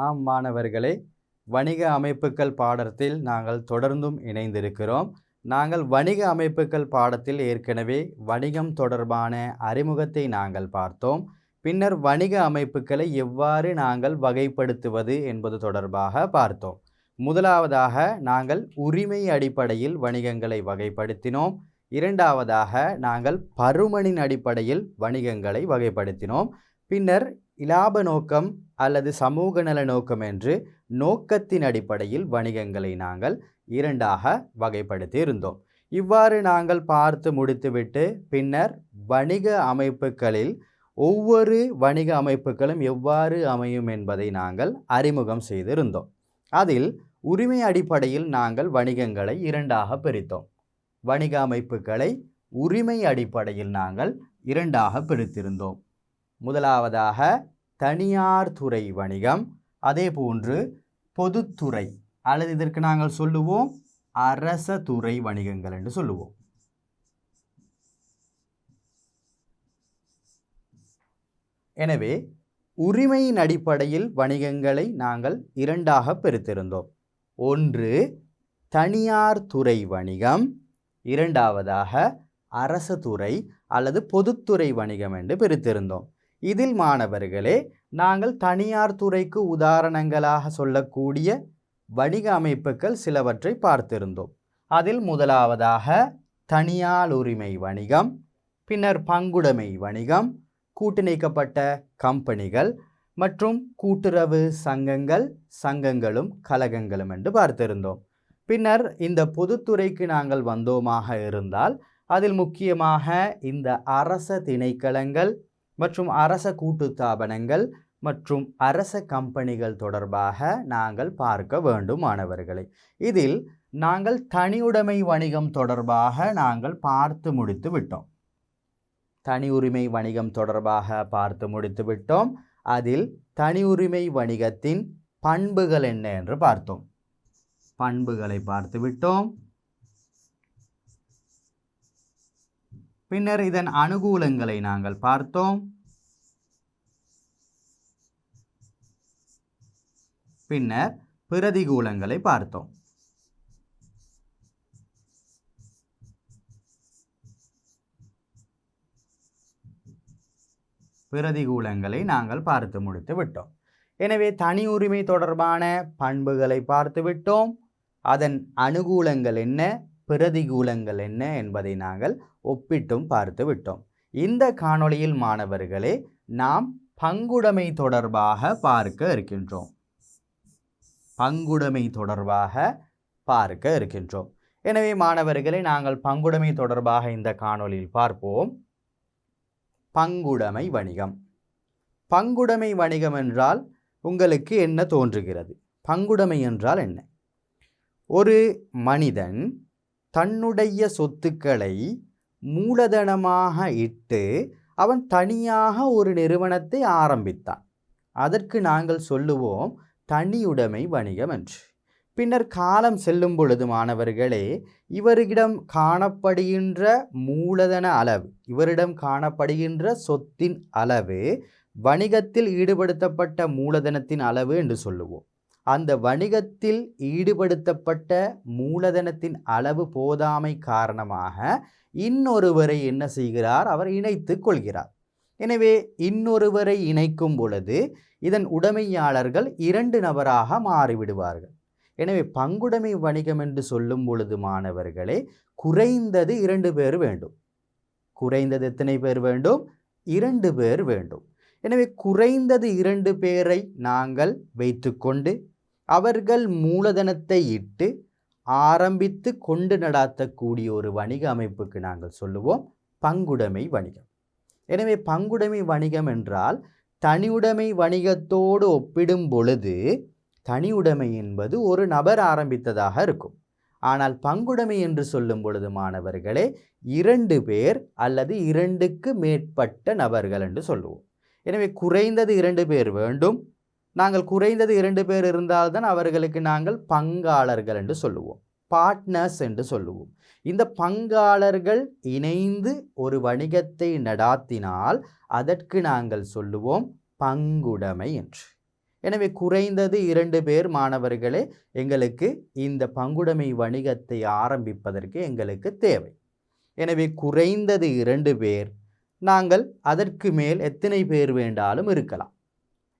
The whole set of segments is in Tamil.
ஆம் மாணவர்களே, வணிக அமைப்புகள் பாடத்தில் நாங்கள் தொடர்ந்தும் இணைந்திருக்கிறோம். நாங்கள் வணிக அமைப்புகள் பாடத்தில் ஏற்கனவே வணிகம் தொடர்பான அறிமுகத்தை நாங்கள் பார்த்தோம். பின்னர் வணிக அமைப்புகளை எவ்வாறு நாங்கள் வகைப்படுத்துவது என்பது தொடர்பாக பார்த்தோம். முதலாவதாக நாங்கள் உரிமை அடிப்படையில் வணிகங்களை வகைப்படுத்தினோம். இரண்டாவதாக நாங்கள் பருமனின் அடிப்படையில் வணிகங்களை வகைப்படுத்தினோம். பின்னர் இலாப நோக்கம் அல்லது சமூக நல நோக்கம் என்று நோக்கத்தின் அடிப்படையில் வணிகங்களை நாங்கள் இரண்டாக வகைப்படுத்தி இருந்தோம். இவ்வாறு நாங்கள் பார்த்து முடித்துவிட்டு பின்னர் வணிக அமைப்புகளில் ஒவ்வொரு வணிக அமைப்புகளும் எவ்வாறு அமையும் என்பதை நாங்கள் அறிமுகம் செய்திருந்தோம். அதில் உரிமை அடிப்படையில் நாங்கள் வணிகங்களை இரண்டாக பிரித்தோம். வணிக அமைப்புகளை உரிமை அடிப்படையில் நாங்கள் இரண்டாக பிரித்திருந்தோம். முதலாவதாக தனியார் துறை வணிகம், அதே போன்று பொதுத்துறை அல்லது இதற்கு நாங்கள் சொல்லுவோம் அரச துறை வணிகங்கள் என்று சொல்லுவோம். எனவே உரிமையின் அடிப்படையில் வணிகங்களை நாங்கள் இரண்டாக பிரித்திருந்தோம். ஒன்று தனியார் துறை வணிகம், இரண்டாவதாக அரச துறை அல்லது பொதுத்துறை வணிகம் என்று பிரித்திருந்தோம். இதில் மாணவர்களே நாங்கள் தனியார் துறைக்கு உதாரணங்களாக சொல்லக்கூடிய வணிக அமைப்புகள் சிலவற்றை பார்த்திருந்தோம். அதில் முதலாவதாக தனியார் உரிமை வணிகம், பின்னர் பங்குடைமை வணிகம், கூட்டிணைக்கப்பட்ட கம்பெனிகள் மற்றும் கூட்டுறவு சங்கங்களும் கழகங்களும் என்று பார்த்திருந்தோம். பின்னர் இந்த பொதுத்துறைக்கு நாங்கள் வந்தோமாக இருந்தால் அதில் முக்கியமாக இந்த அரச திணைக்களங்கள் மற்றும் அரச கூட்டுத்தாபனங்கள் மற்றும் அரச கம்பெனிகள் தொடர்பாக நாங்கள் பார்க்க வேண்டும் மாணவர்களை. இதில் நாங்கள் தனியுடைமை வணிகம் தொடர்பாக நாங்கள் பார்த்து முடித்து விட்டோம். தனி உரிமை வணிகம் தொடர்பாக பார்த்து முடித்து விட்டோம். அதில் தனி உரிமை வணிகத்தின் பண்புகள் என்ன என்று பார்த்தோம். பண்புகளை பார்த்து விட்டோம். பின்னர் இதன் அனுகூலங்களை நாங்கள் பார்த்தோம். பின்னர் பிரதிகூலங்களை பார்த்தோம். பிரதிகூலங்களை நாங்கள் பார்த்து முடித்து விட்டோம். எனவே தனி உரிமை தொடர்பான பண்புகளை பார்த்து விட்டோம். அதன் அனுகூலங்கள் என்ன, பிரதிகூலங்கள் என்ன என்பதை நாங்கள் ஒப்பிட்டும் பார்த்து விட்டோம். இந்த காணொளியில் மாணவர்களே நாம் பங்குடைமை தொடர்பாக பார்க்க இருக்கின்றோம். பங்குடைமை தொடர்பாக பார்க்க இருக்கின்றோம். எனவே மாணவர்களே நாங்கள் பங்குடைமை தொடர்பாக இந்த காணொளியில் பார்ப்போம். பங்குடைமை வணிகம். பங்குடைமை வணிகம் என்றால் உங்களுக்கு என்ன தோன்றுகிறது? பங்குடைமை என்றால் என்ன? ஒரு மனிதன் தன்னுடைய சொத்துக்களை மூலதனமாக இட்டு அவன் தனியாக ஒரு நிறுவனத்தை ஆரம்பித்தான். அதற்கு நாங்கள் சொல்லுவோம் தனியுடைமை வணிகம் என்று. பின்னர் காலம் செல்லும் பொழுது மாணவர்களே இவரிடம் காணப்படுகின்ற மூலதன அளவு, இவரிடம் காணப்படுகின்ற சொத்தின் அளவு வணிகத்தில் ஈடுபடுத்தப்பட்ட மூலதனத்தின் அளவு என்று சொல்லுவோம். அந்த வணிகத்தில் ஈடுபடுத்தப்பட்ட மூலதனத்தின் அளவு போதாமை காரணமாக இன்னொருவரை என்ன செய்கிறார்? அவர் இணைத்து கொள்கிறார். எனவே இன்னொருவரை இணைக்கும் பொழுது இதன் உடைமையாளர்கள் இரண்டு நபராக மாறிவிடுவார்கள். எனவே பங்குடைமை வணிகம் என்று சொல்லும் பொழுது மாணவர்களே குறைந்தது 2 பேர் வேண்டும். குறைந்தது எத்தனை பேர் வேண்டும்? 2 பேர் வேண்டும். எனவே குறைந்தது 2 பேரை நாங்கள் வைத்துக்கொண்டு அவர்கள் மூலதனத்தை இட்டு ஆரம்பித்து கொண்டு நடாத்தக்கூடிய ஒரு வணிக அமைப்புக்கு நாங்கள் சொல்லுவோம் பங்குடைமை வணிகம். எனவே பங்குடைமை வணிகம் என்றால் தனியுடைமை வணிகத்தோடு ஒப்பிடும் பொழுது தனியுடைமை என்பது ஒரு நபர் ஆரம்பித்ததாக இருக்கும். ஆனால் பங்குடைமை என்று சொல்லும் பொழுது மாணவர்களே 2 பேர் அல்லது 2க்கு மேற்பட்ட நபர்கள் என்று சொல்லுவோம். எனவே குறைந்தது 2 பேர் வேண்டும். நாங்கள் குறைந்தது 2 பேர் இருந்தால்தான் அவர்களுக்கு நாங்கள் பங்காளர்கள் என்று சொல்லுவோம், பார்ட்னர்ஸ் என்று சொல்லுவோம். இந்த பங்காளர்கள் இணைந்து ஒரு வணிகத்தை நடாத்தினால் அதற்கு நாங்கள் சொல்லுவோம் பங்குடைமை என்று. எனவே குறைந்தது 2 பேர் மாணவர்களே எங்களுக்கு இந்த பங்குடைமை வணிகத்தை ஆரம்பிப்பதற்கு எங்களுக்கு தேவை. எனவே குறைந்தது 2 பேர், நாங்கள் அதற்கு மேல் எத்தனை பேர் வேண்டாலும் இருக்கலாம்.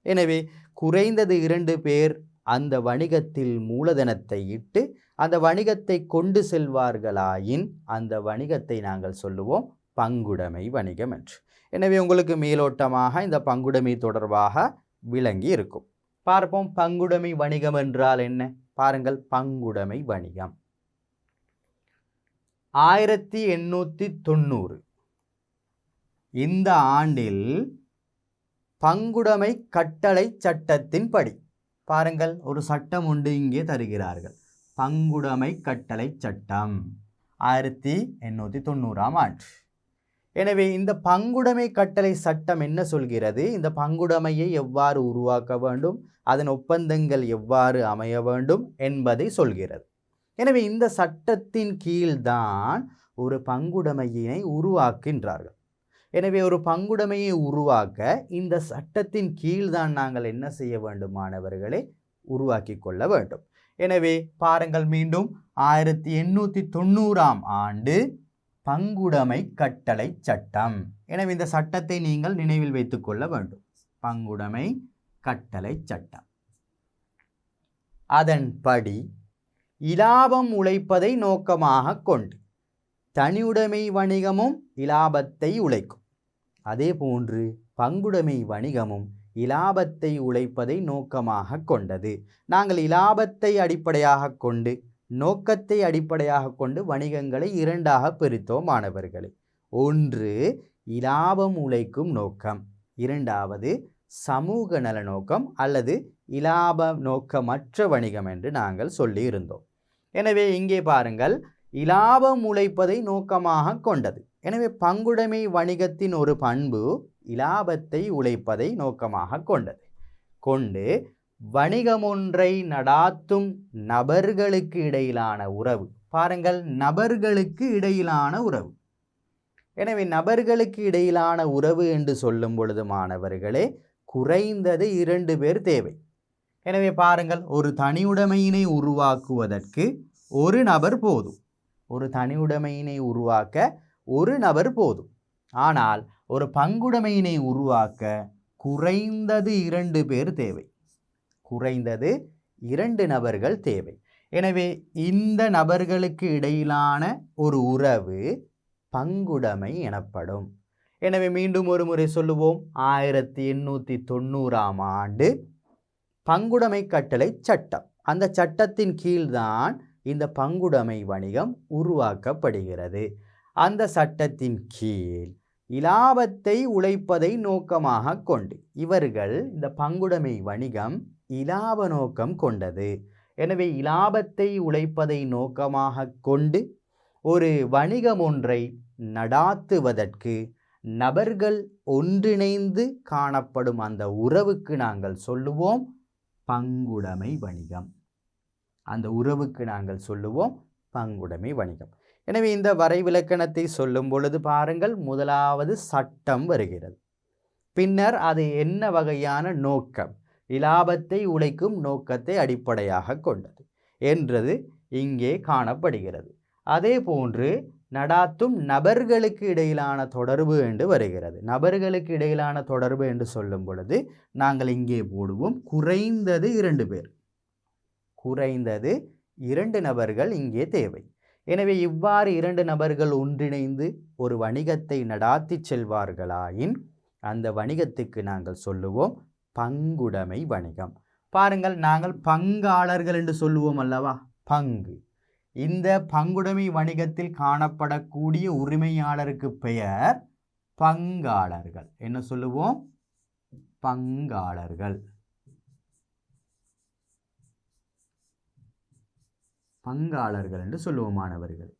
எனவே குறைந்தது 2 பேர் அந்த வணிகத்தில் மூலதனத்தை இட்டு அந்த வணிகத்தை கொண்டு செல்வார்களாயின் அந்த வணிகத்தை நாங்கள் சொல்லுவோம் பங்குடைமை வணிகம் என்று. எனவே உங்களுக்கு மேலோட்டமாக இந்த பங்குடைமை தொடர்பாக விளங்கி இருக்கும். பார்ப்போம் பங்குடைமை வணிகம் என்றால் என்ன. பாருங்கள், பங்குடைமை வணிகம் 1890 இந்த ஆண்டில் பங்குடைமை கட்டளை சட்டத்தின்படி, பாருங்கள் ஒரு சட்டம் உண்டு இங்கே தருகிறார்கள், பங்குடைமை கட்டளை சட்டம் 1890 ஆண்டு. எனவே இந்த பங்குடைமை கட்டளை சட்டம் என்ன சொல்கிறது, இந்த பங்குடைமையை எவ்வாறு உருவாக்க வேண்டும், அதன் ஒப்பந்தங்கள் எவ்வாறு அமைய வேண்டும் என்பதை சொல்கிறது. எனவே இந்த சட்டத்தின் கீழ்தான் ஒரு பங்குடைமையினை உருவாக்கின்றார்கள். எனவே ஒரு பங்குடைமையை உருவாக்க இந்த சட்டத்தின் கீழ்தான் நாங்கள் என்ன செய்ய வேண்டும் மாணவர்களே, உருவாக்கி கொள்ள வேண்டும். எனவே பாருங்கள், மீண்டும் 1890 ஆண்டு பங்குடைமை கட்டளை சட்டம். எனவே இந்த சட்டத்தை நீங்கள் நினைவில் வைத்துக் கொள்ள வேண்டும். பங்குடைமை கட்டளை சட்டம். அதன்படி இலாபம் உழைப்பதை நோக்கமாக கொண்டு தனியுடைமை வணிகமும் இலாபத்தை உழைக்கும். அதே போன்று பங்குடைமை வணிகமும் இலாபத்தை உழைப்பதை நோக்கமாக கொண்டது. நாங்கள் இலாபத்தை அடிப்படையாக கொண்டு நோக்கத்தை அடிப்படையாக கொண்டு வணிகங்களை இரண்டாக பிரித்தோம் மாணவர்களே. ஒன்று இலாபம் உழைக்கும் நோக்கம், இரண்டாவது சமூக நல நோக்கம் அல்லது இலாப நோக்கமற்ற வணிகம் என்று நாங்கள் சொல்லி இருந்தோம். எனவே இங்கே பாருங்கள், இலாபம் உழைப்பதை நோக்கமாக கொண்டது. எனவே பங்குடைமை வணிகத்தின் ஒரு பண்பு இலாபத்தை உழைப்பதை நோக்கமாக கொண்டு வணிகம் ஒன்றை நடாத்தும் நபர்களுக்கு இடையிலான உறவு. பாருங்கள், நபர்களுக்கு இடையிலான உறவு. எனவே நபர்களுக்கு இடையிலான உறவு என்று சொல்லும் பொழுது மாணவர்களே குறைந்தது 2 பேர் தேவை. எனவே பாருங்கள், ஒரு தனியுடைமையினை உருவாக்குவதற்கு ஒரு நபர் போதும். ஒரு தனியுடைமையினை உருவாக்க ஒரு நபர் போதும். ஆனால் ஒரு பங்குடைமையினை உருவாக்க குறைந்தது 2 பேர் தேவை. குறைந்தது 2 நபர்கள் தேவை. எனவே இந்த நபர்களுக்கு இடையிலான ஒரு உறவு பங்குடைமை எனப்படும். எனவே மீண்டும் ஒரு முறை சொல்லுவோம், 1890 ஆண்டு பங்குடைமை கட்டளை சட்டம். அந்த சட்டத்தின் கீழ்தான் இந்த பங்குடைமை வணிகம் உருவாக்கப்படுகிறது. அந்த சட்டத்தின் கீழ் இலாபத்தை உழைப்பதை நோக்கமாக கொண்டு இவர்கள் இந்த பங்குடைமை வணிகம் இலாப நோக்கம் கொண்டது. எனவே இலாபத்தை உழைப்பதை நோக்கமாக கொண்டு ஒரு வணிகம் ஒன்றை நடாத்துவதற்கு நபர்கள் ஒன்றிணைந்து காணப்படும் அந்த உறவுக்கு நாங்கள் சொல்லுவோம் பங்குடைமை வணிகம். அந்த உறவுக்கு நாங்கள் சொல்லுவோம் பங்குடைமை வணிகம். எனவே இந்த வரைவிலக்கணத்தை சொல்லும் பொழுது பாருங்கள், முதலாவது சட்டம் வருகிறது. பின்னர் அது என்ன வகையான நோக்கம், இலாபத்தை உழைக்கும் நோக்கத்தை அடிப்படையாக கொண்டது என்றது இங்கே காணப்படுகிறது. அதே போன்று நடாத்தும் நபர்களுக்கு இடையிலான தொடர்பு என்று வருகிறது. நபர்களுக்கு இடையிலான தொடர்பு என்று சொல்லும் பொழுது நாங்கள் இங்கே போடுவோம் குறைந்தது 2 பேர். குறைந்தது 2 நபர்கள் இங்கே தேவை. எனவே இவ்வாறு 2 நபர்கள் ஒன்றிணைந்து ஒரு வணிகத்தை நடாத்தி செல்வார்களாயின் அந்த வணிகத்துக்கு நாங்கள் சொல்லுவோம் பங்குடைமை வணிகம். பாருங்கள், நாங்கள் பங்காளர்கள் என்று சொல்லுவோம் அல்லவா, பங்கு. இந்த பங்குடைமை வணிகத்தில் காணப்படக்கூடிய உரிமையாளருக்கு பெயர் பங்காளர்கள். என்ன சொல்லுவோம்? பங்காளர்கள். பங்காளர்கள் என்று சொல்லுவோம் மாணவர்கள்.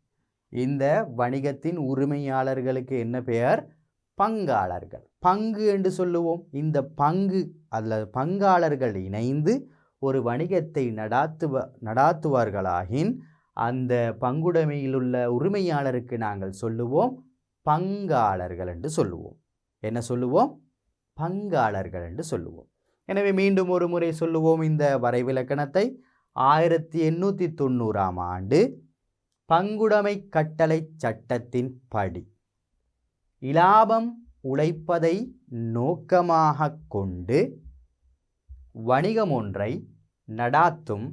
இந்த வணிகத்தின் உரிமையாளர்களுக்கு என்ன பெயர்? பங்காளர்கள். பங்கு என்று சொல்லுவோம். இந்த பங்கு அல்லது பங்காளர்கள் இணைந்து ஒரு வணிகத்தை நடாத்துவார்களாகின் அந்த பங்குடைமையில் உள்ள உரிமையாளருக்கு நாங்கள் சொல்லுவோம் பங்காளர்கள் என்று சொல்லுவோம். என்ன சொல்லுவோம்? பங்காளர்கள் என்று சொல்லுவோம். எனவே மீண்டும் ஒரு முறை சொல்லுவோம் இந்த வரைவிலக்கணத்தை. 1890ஆம் ஆண்டு பங்குடைமை கட்டளை சட்டத்தின் படி இலாபம் உழைப்பதை நோக்கமாக கொண்டு வணிகம் ஒன்றை நடாத்தும்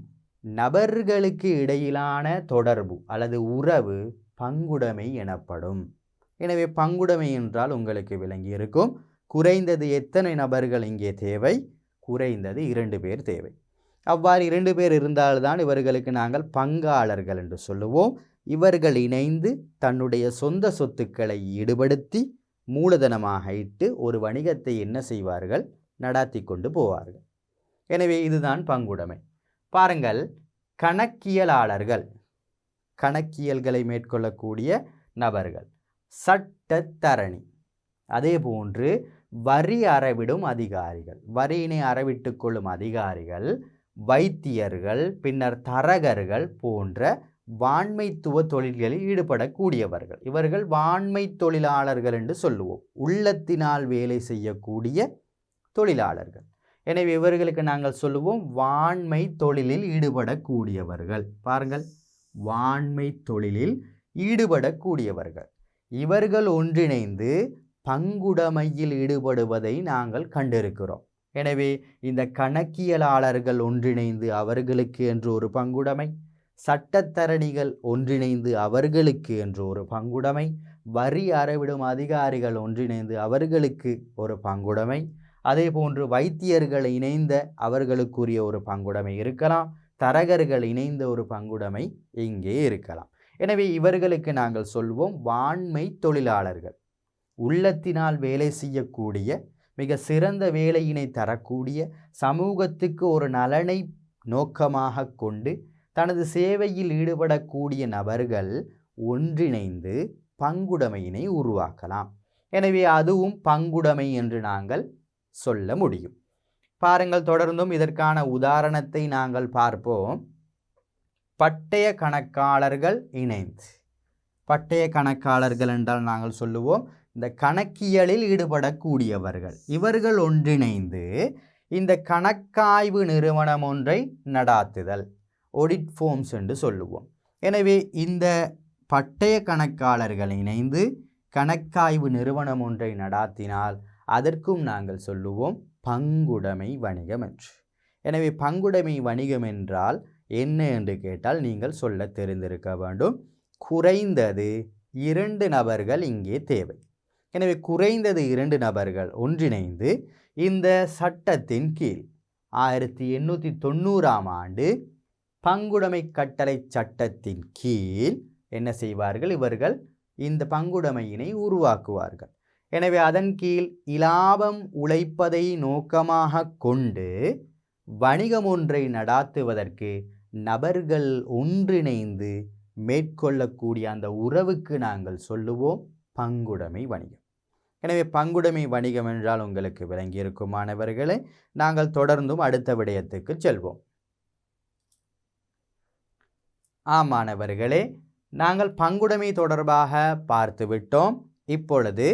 நபர்களுக்கு இடையிலான தொடர்பு அல்லது உறவு பங்குடைமை எனப்படும். எனவே பங்குடைமை என்றால் உங்களுக்கு விளங்கி இருக்கும். குறைந்தது எத்தனை நபர்கள் இங்கே தேவை? குறைந்தது 2 பேர் தேவை. அவ்வாறு 2 பேர் இருந்தால்தான் இவர்களுக்கு நாங்கள் பங்காளர்கள் என்று சொல்லுவோம். இவர்கள் இணைந்து தன்னுடைய சொந்த சொத்துக்களை ஈடுபடுத்தி மூலதனமாக இட்டு ஒரு வணிகத்தை என்ன செய்வார்கள்? நடாத்தி கொண்டு போவார்கள். எனவே இதுதான் பங்குடைமை. பாருங்கள், கணக்கியலாளர்கள், கணக்கியல்களை மேற்கொள்ளக்கூடிய நபர்கள், சட்டத்தரணி, அதே போன்று வரி அறவிடும் அதிகாரிகள், வரியினை அறவிட்டுக் கொள்ளும் அதிகாரிகள், வைத்தியர்கள், பின்னர் தரகர்கள் போன்ற வாண்மைத்துவ தொழில்களில் ஈடுபடக்கூடியவர்கள். இவர்கள் வாண்மை தொழிலாளர்கள் என்று சொல்லுவோம். உள்ளத்தினால் வேலை செய்யக்கூடிய தொழிலாளர்கள். எனவே இவர்களுக்கு நாங்கள் சொல்லுவோம் வாண்மை தொழிலில் ஈடுபடக்கூடியவர்கள். பாருங்கள், வாண்மை தொழிலில் ஈடுபடக்கூடியவர்கள். இவர்கள் ஒன்றிணைந்து பங்குடைமையில் ஈடுபடுவதை நாங்கள் கண்டிருக்கிறோம். எனவே இந்த கணக்கியலாளர்கள் ஒன்றிணைந்து அவர்களுக்கு என்று ஒரு பங்குடைமை, சட்டத்தரணிகள் ஒன்றிணைந்து அவர்களுக்கு என்று ஒரு பங்குடைமை, வரி அறவிடும் அதிகாரிகள் ஒன்றிணைந்து அவர்களுக்கு ஒரு பங்குடைமை, அதே போன்று வைத்தியர்கள் இணைந்த அவர்களுக்குரிய ஒரு பங்குடைமை இருக்கலாம், தரகர்கள் இணைந்த ஒரு பங்குடைமை இங்கே இருக்கலாம். எனவே இவர்களுக்கு நாங்கள் சொல்வோம் வாண்மை தொழிலாளர்கள். உள்ளத்தினால் வேலை செய்யக்கூடிய, மிக சிறந்த வேலையினை தரக்கூடிய, சமூகத்துக்கு ஒரு நலனை நோக்கமாக கொண்டு தனது சேவையில் ஈடுபடக்கூடிய நபர்கள் ஒன்றிணைந்து பங்குடைமையினை உருவாக்கலாம். எனவே அதுவும் பங்குடைமை என்று நாங்கள் சொல்ல முடியும். பாருங்கள், தொடர்ந்தும் இதற்கான உதாரணத்தை நாங்கள் பார்ப்போம். பட்டய கணக்காளர்கள் இணைந்து, பட்டய கணக்காளர்கள் என்றால் நாங்கள் சொல்லுவோம் இந்த கணக்கியலில் ஈடுபடக்கூடியவர்கள். இவர்கள் ஒன்றிணைந்து இந்த கணக்காய்வு நிறுவனம் ஒன்றை நடாத்துதல், ஆடிட் ஃபார்ம்ஸ் என்று சொல்லுவோம். எனவே இந்த பட்டய கணக்காளர்கள் இணைந்து கணக்காய்வு நிறுவனம் ஒன்றை நடாத்தினால் அதற்கும் நாங்கள் சொல்லுவோம் பங்குடைமை வணிகம் என்று. எனவே பங்குடைமை வணிகம் என்றால் என்ன என்று கேட்டால் நீங்கள் சொல்ல தெரிந்திருக்க வேண்டும். குறைந்தது 2 நபர்கள் இங்கே தேவை. எனவே குறைந்தது 2 நபர்கள் ஒன்றிணைந்து இந்த சட்டத்தின் கீழ் 1890ஆம் ஆண்டு பங்குடைமை கட்டளை சட்டத்தின் கீழ் என்ன செய்வார்கள்? இவர்கள் இந்த பங்குடைமையினை உருவாக்குவார்கள். எனவே அதன் கீழ் இலாபம் உழைப்பதை நோக்கமாக கொண்டு வணிகம் ஒன்றை நடாத்துவதற்கு நபர்கள் ஒன்றிணைந்து மேற்கொள்ளக்கூடிய அந்த உறவுக்கு நாங்கள் சொல்லுவோம் பங்குடைமை வணிகம். எனவே பங்குடைமை வணிகம் என்றால் உங்களுக்கு விளங்கியிருக்கும் மாணவர்களே. நாங்கள் தொடர்ந்தும் அடுத்த விடயத்துக்கு செல்வோம். மாணவர்களே, நாங்கள் பங்குடைமை தொடர்பாக பார்த்துவிட்டோம். இப்பொழுது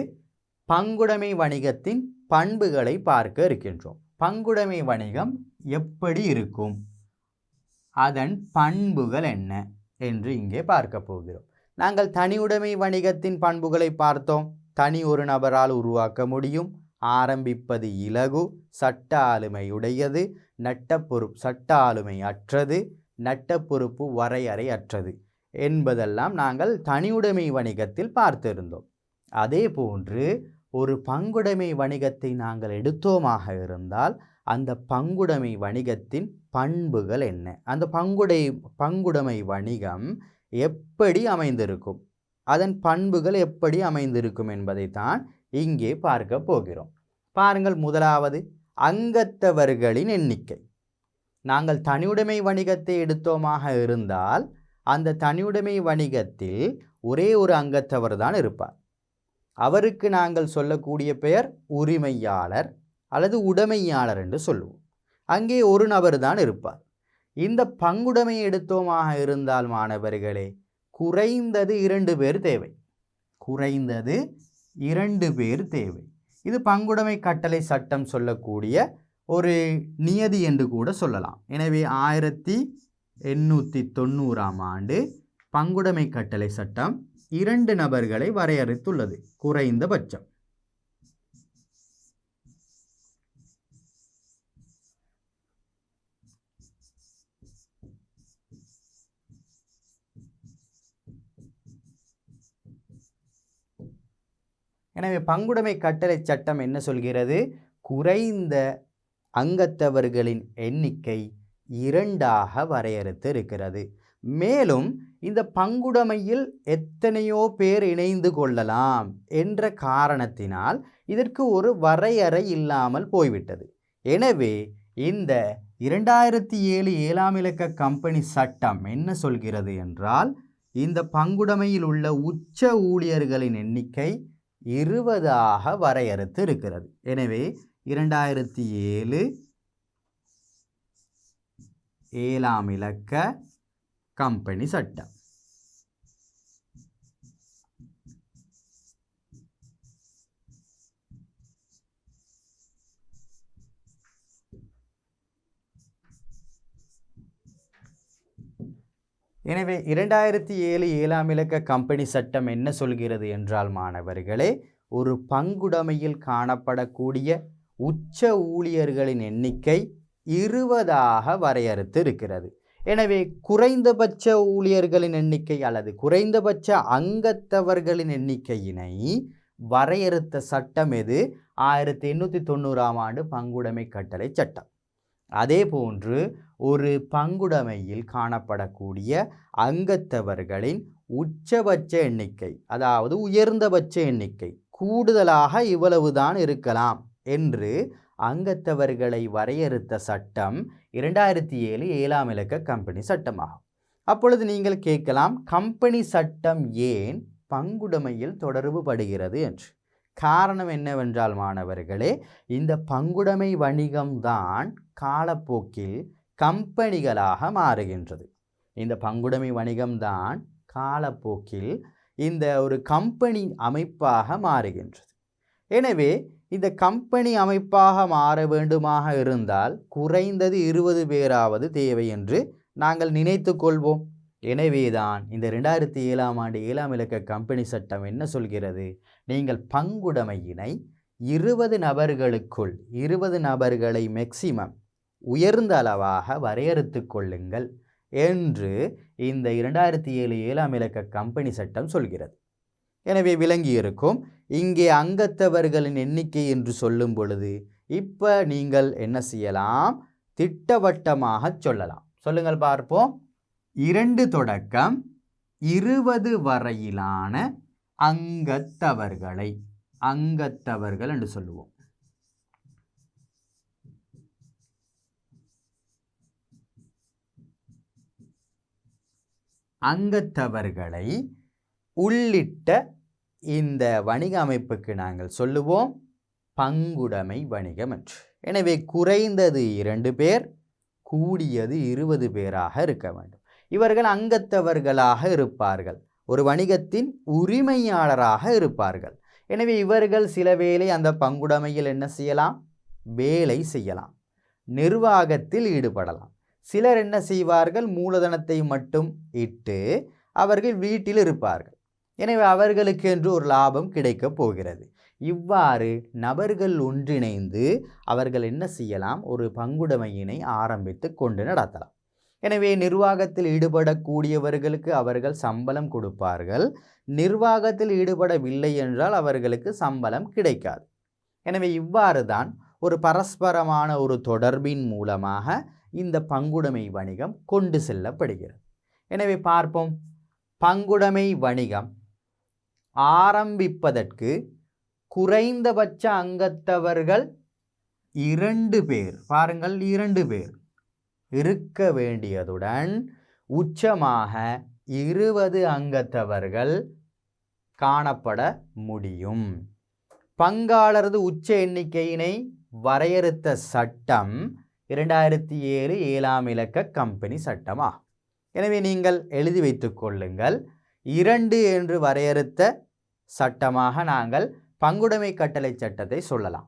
பங்குடைமை வணிகத்தின் பண்புகளை பார்க்க இருக்கின்றோம். பங்குடைமை வணிகம் எப்படி இருக்கும், அதன் பண்புகள் என்ன என்று இங்கே பார்க்க போகிறோம். நாங்கள் தனியுடைமை வணிகத்தின் பண்புகளை பார்த்தோம். தனி ஒரு நபரால் உருவாக்க முடியும், ஆரம்பிப்பது இலகு, சட்ட ஆளுமையுடையது, சட்ட ஆளுமை அற்றது, நட்ட பொறுப்பு வரையறை அற்றது என்பதெல்லாம் நாங்கள் தனியுடைமை வணிகத்தில் பார்த்திருந்தோம். அதே போன்று ஒரு பங்குடைமை வணிகத்தை நாங்கள் எடுத்தோமாக இருந்தால் அந்த பங்குடைமை வணிகத்தின் பண்புகள் என்ன, அந்த பங்குடைமை வணிகம் எப்படி அமைந்திருக்கும், அதன் பண்புகள் எப்படி அமைந்திருக்கும் என்பதை தான் இங்கே பார்க்க போகிறோம். பாருங்கள், முதலாவது அங்கத்தவர்களின் எண்ணிக்கை. நாங்கள் தனியுடைமை வணிகத்தை எடுத்தோமாக இருந்தால் அந்த தனியுடைமை வணிகத்தில் ஒரே ஒரு அங்கத்தவர் தான் இருப்பார். அவருக்கு நாங்கள் சொல்லக்கூடிய பெயர் உரிமையாளர் அல்லது உடைமையாளர் என்று சொல்லுவோம். அங்கே ஒரு நபர் தான் இருப்பார். இந்த பங்குடைமை எடுத்தோமாக இருந்தால் மாணவர்களே குறைந்தது 2 பேர் தேவை. குறைந்தது 2 பேர் தேவை. இது பங்குடைமை கட்டளை சட்டம் சொல்லக்கூடிய ஒரு நியதி என்று கூட சொல்லலாம். எனவே 1890ஆம் ஆண்டு பங்குடைமை கட்டளை சட்டம் 2 நபர்களை வரையறுத்துள்ளது, குறைந்தபட்சம். எனவே பங்குடைமை கட்டளை சட்டம் என்ன சொல்கிறது? குறைந்த அங்கத்தவர்களின் எண்ணிக்கை 2ஆக வரையறுத்து இருக்கிறது. மேலும் இந்த பங்குடைமையில் எத்தனையோ பேர் இணைந்து கொள்ளலாம் என்ற காரணத்தினால் இதற்கு ஒரு வரையறை இல்லாமல் போய்விட்டது. எனவே இந்த 2007 7ஆம் இலக்க கம்பெனி சட்டம் என்ன சொல்கிறது என்றால், இந்த பங்குடைமையில் உள்ள உச்ச ஊழியர்களின் எண்ணிக்கை 20ஆக வரையறுத்து இருக்கிறது. எனவே 2007 7ஆம் இலக்க கம்பெனி சட்டம். எனவே 2007 7ஆம் இலக்க கம்பெனி சட்டம் என்ன சொல்கிறது என்றால் மாணவர்களே, ஒரு பங்குடைமையில் காணப்படக்கூடிய உச்ச ஊழியர்களின் எண்ணிக்கை 20ஆக வரையறுத்து இருக்கிறது. எனவே குறைந்தபட்ச ஊழியர்களின் எண்ணிக்கை அல்லது குறைந்தபட்ச அங்கத்தவர்களின் எண்ணிக்கையினை வரையறுத்த சட்டம் எது? 1890ஆம் ஆண்டு பங்குடைமை கட்டளை சட்டம். அதே போன்று ஒரு பங்குடைமையில் காணப்படக்கூடிய அங்கத்தவர்களின் உச்சபட்ச எண்ணிக்கை, அதாவது உயர்ந்தபட்ச எண்ணிக்கை, கூடுதலாக இவ்வளவுதான் இருக்கலாம் என்று அங்கத்தவர்களை வரையறுத்த சட்டம் 2007 7ஆம் இலக்க கம்பெனி சட்டமாகும். அப்பொழுது நீங்கள் கேட்கலாம், கம்பெனி சட்டம் ஏன் பங்குடைமையில் தொடர்பு படுகிறது என்று. காரணம் என்னவென்றால் மாணவர்களே, இந்த பங்குடைமை வணிகம்தான் காலப்போக்கில் கம்பெனிகளாக மாறுகின்றது. இந்த பங்குடைமை வணிகம்தான் காலப்போக்கில் இந்த ஒரு கம்பெனி அமைப்பாக மாறுகின்றது. எனவே இந்த கம்பெனி அமைப்பாக மாற வேண்டுமாக இருந்தால் குறைந்தது 20 பேராவது தேவை என்று நாங்கள் நினைத்து கொள்வோம். எனவேதான் இந்த 2007ஆம் ஆண்டு 7ஆம் இலக்க கம்பெனி சட்டம் என்ன சொல்கிறது? நீங்கள் பங்குடைமையினை 20 நபர்களுக்குள் 20 நபர்களை மேக்சிமம் உயர்ந்த அளவாக வரையறுத்து கொள்ளுங்கள் என்று இந்த 2007 7ஆம் இலக்க கம்பெனி சட்டம் சொல்கிறது. எனவே விளங்கி இருக்கும். இங்கே அங்கத்தவர்களின் எண்ணிக்கை என்று சொல்லும் பொழுது இப்போ நீங்கள் என்ன செய்யலாம்? திட்டவட்டமாக சொல்லலாம். சொல்லுங்கள் பார்ப்போம். 2 தொடக்கம் 20 வரையிலான அங்கத்தவர்கள் என்று சொல்லுவோம். அங்கத்தவர்களை உள்ளிட்ட இந்த வணிக அமைப்புக்கு நாங்கள் சொல்லுவோம் பங்குடைமை வணிகம் என்று. எனவே குறைந்தது 2 பேர், கூடியது 20 பேராக இருக்க வேண்டும். இவர்கள் அங்கத்தவர்களாக இருப்பார்கள், ஒரு வணிகத்தின் உரிமையாளராக இருப்பார்கள். எனவே இவர்கள் சில வேளை அந்த பங்குடைமையில் என்ன செய்யலாம்? வேலை செய்யலாம், நிர்வாகத்தில் ஈடுபடலாம். சிலர் என்ன செய்வார்கள்? மூலதனத்தை மட்டும் இட்டு அவர்கள் வீட்டில் இருப்பார்கள். எனவே அவர்களுக்கு என்று ஒரு லாபம் கிடைக்கப் போகிறது. இவ்வாறு நபர்கள் ஒன்றிணைந்து அவர்கள் என்ன செய்யலாம்? ஒரு பங்குடைமையினை ஆரம்பித்து கொண்டு நடத்தலாம். எனவே நிர்வாகத்தில் ஈடுபடக்கூடியவர்களுக்கு அவர்கள் சம்பளம் கொடுப்பார்கள். நிர்வாகத்தில் ஈடுபடவில்லை என்றால் அவர்களுக்கு சம்பளம் கிடைக்காது. எனவே இவ்வாறு தான் ஒரு பரஸ்பரமான ஒரு தொடர்பின் மூலமாக இந்த பங்குடைமை வணிகம் கொண்டு செல்லப்படுகிறது. எனவே பார்ப்போம். பங்குடைமை வணிகம் ஆரம்பிப்பதற்கு குறைந்தபட்ச அங்கத்தவர்கள் 2 பேர், பாருங்கள் 2 பேர் இருக்க வேண்டியதுடன் உச்சமாக 20 அங்கத்தவர்கள் காணப்பட முடியும். பங்காளரது உச்ச எண்ணிக்கையினை வரையறுத்த சட்டம் 2007 7ஆம் இலக்க கம்பெனி சட்டமா. எனவே நீங்கள் எழுதி வைத்துக் கொள்ளுங்கள். 2 என்று வரையறுத்த சட்டமாக நாங்கள் பங்குடைமை கட்டளை சட்டத்தை சொல்லலாம்.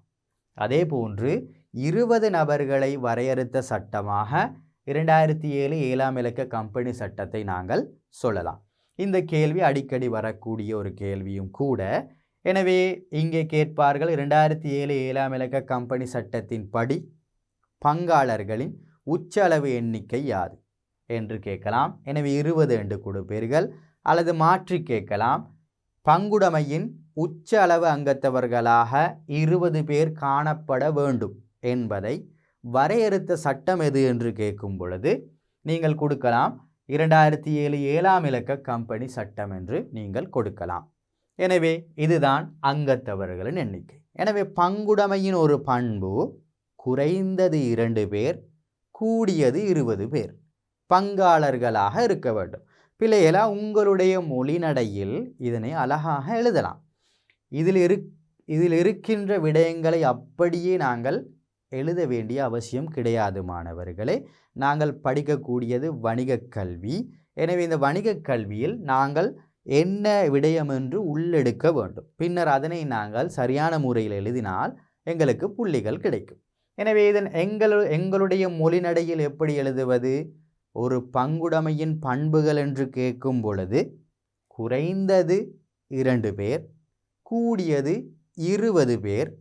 அதே போன்று 20 நபர்களை வரையறுத்த சட்டமாக 2007 7ஆம் இலக்க கம்பெனி சட்டத்தை நாங்கள் சொல்லலாம். இந்த கேள்வி அடிக்கடி வரக்கூடிய ஒரு கேள்வியும் கூட. எனவே இங்கே கேட்பார்கள் 2007 7ஆம் இலக்க கம்பெனி சட்டத்தின் படி பங்காளர்களின் உச்ச அளவு எண்ணிக்கை யாது என்று கேட்கலாம். எனவே 20 என்று கொடுப்பீர்கள். அல்லது மாற்றி கேட்கலாம், பங்குடைமையின் உச்ச அளவு அங்கத்தவர்களாக 20 பேர் காணப்பட வேண்டும் என்பதை வரையறுத்த சட்டம் எது என்று கேட்கும் பொழுது நீங்கள் கொடுக்கலாம் 2007 7ஆம் இலக்க கம்பெனி சட்டம் என்று நீங்கள் கொடுக்கலாம். எனவே இதுதான் அங்கத்தவர்களின் எண்ணிக்கை. எனவே பங்குடைமையின் ஒரு பண்பு குறைந்தது 2 பேர், கூடியது 20 பேர் பங்காளர்களாக இருக்க வேண்டும். பிள்ளைகளா, உங்களுடைய மொழிநடையில் இதனை அழகாக எழுதலாம். இதில் இருக்கின்ற விடயங்களை அப்படியே நாங்கள் எழுத வேண்டிய அவசியம் கிடையாது மாணவர்களே. நாங்கள் படிக்கக்கூடியது வணிகக் கல்வி. எனவே இந்த வணிகக் கல்வியில் நாங்கள் என்ன விடயம் என்று உள்ளெடுக்க வேண்டும். பின்னர் அதனை நாங்கள் சரியான முறையில் எழுதினால் எங்களுக்கு புள்ளிகள் கிடைக்கும். எனவே இதன் எங்களுடைய மொழிநடையில் எப்படி எழுதுவது? ஒரு பங்குடைமையின் பண்புகள் என்று கேட்கும் பொழுது குறைந்தது 2 பேர், கூடியது 20 பேர்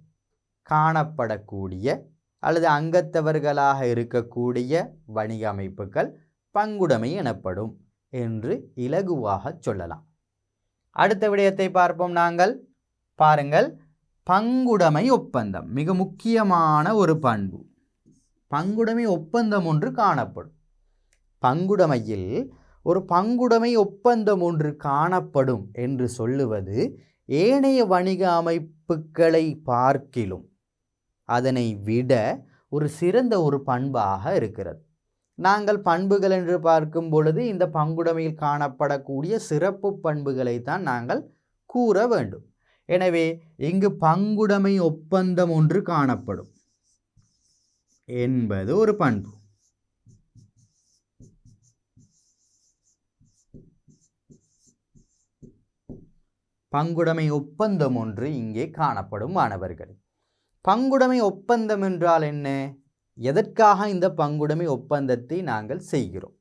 காணப்படக்கூடிய அல்லது அங்கத்தவர்களாக இருக்கக்கூடிய வணிக அமைப்புகள் பங்குடைமை எனப்படும் என்று இலகுவாக சொல்லலாம். அடுத்த விடயத்தை பார்ப்போம். நாங்கள் பாருங்கள், பங்குடைமை ஒப்பந்தம் மிக முக்கியமான ஒரு பண்பு. பங்குடைமை ஒப்பந்தம் ஒன்று காணப்படும். பங்குடைமையில் ஒரு பங்குடைமை ஒப்பந்தம் ஒன்று காணப்படும் என்று சொல்லுவது ஏனைய வணிக அமைப்புகளை பார்க்கிலும் அதனை விட ஒரு சிறந்த ஒரு பண்பாக இருக்கிறது. நாங்கள் பண்புகள் என்று பார்க்கும் பொழுது இந்த பங்குடைமையில் காணப்படக்கூடிய சிறப்பு பண்புகளை தான் நாங்கள் கூற வேண்டும். எனவே இங்கு பங்குடைமை ஒப்பந்தம் ஒன்று காணப்படும் என்பது ஒரு பண்பு. பங்குடைமை ஒப்பந்தம் ஒன்று இங்கே காணப்படும் மாணவர்கள். பங்குடைமை ஒப்பந்தம் என்றால் என்ன? எதற்காக இந்த பங்குடைமை ஒப்பந்தத்தை நாங்கள் செய்கிறோம்?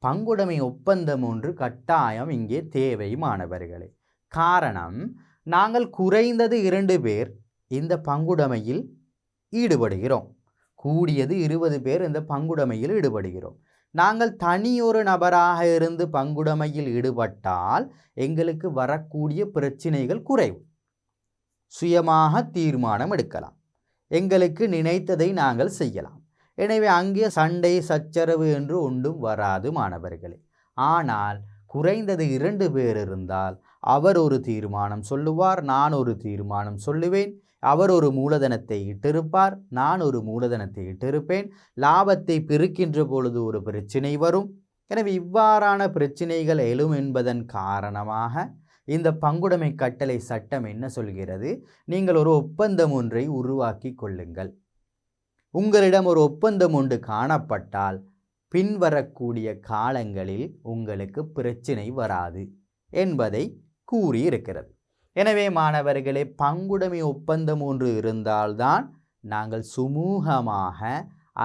பங்குடைமை ஒப்பந்தம் ஒன்று கட்டாயம் இங்கே தேவை மாணவர்களே. காரணம், நாங்கள் குறைந்தது 2 பேர் இந்த பங்குடைமையில் ஈடுபடுகிறோம், கூடியது 20 பேர் இந்த பங்குடைமையில் ஈடுபடுகிறோம். நாங்கள் தனியொரு நபராக இருந்து பங்குடைமையில் ஈடுபட்டால் எங்களுக்கு வரக்கூடிய பிரச்சனைகள் குறைவு. சுயமாக தீர்மானம் எடுக்கலாம், எங்களுக்கு நினைத்ததை நாங்கள் செய்யலாம். எனவே அங்கே சண்டை சச்சரவு என்று ஒன்றும் வராது மாணவர்களே. ஆனால் குறைந்தது 2 பேர் இருந்தால் அவர் ஒரு தீர்மானம் சொல்லுவார், நான் ஒரு தீர்மானம் சொல்லுவேன். அவர் ஒரு மூலதனத்தை இட்டிருப்பார், நான் ஒரு மூலதனத்தை இட்டிருப்பேன். லாபத்தை பிரிக்கின்ற பொழுது ஒரு பிரச்சினை வரும். எனவே இவ்வாறான பிரச்சினைகள் எழும் என்பதன் காரணமாக இந்த பங்குடைமை கட்டளை சட்டம் என்ன சொல்கிறது? நீங்கள் ஒரு ஒப்பந்தம் ஒன்றை உருவாக்கி கொள்ளுங்கள். உங்களிடம் ஒரு ஒப்பந்தம் ஒன்று காணப்பட்டால் பின்வரக்கூடிய காலங்களில் உங்களுக்கு பிரச்சினை வராது என்பதை கூறியிருக்கிறது. எனவே மாணவர்களே, பங்குடைமை ஒப்பந்தம் ஒன்று இருந்தால்தான் நாங்கள் சுமூகமாக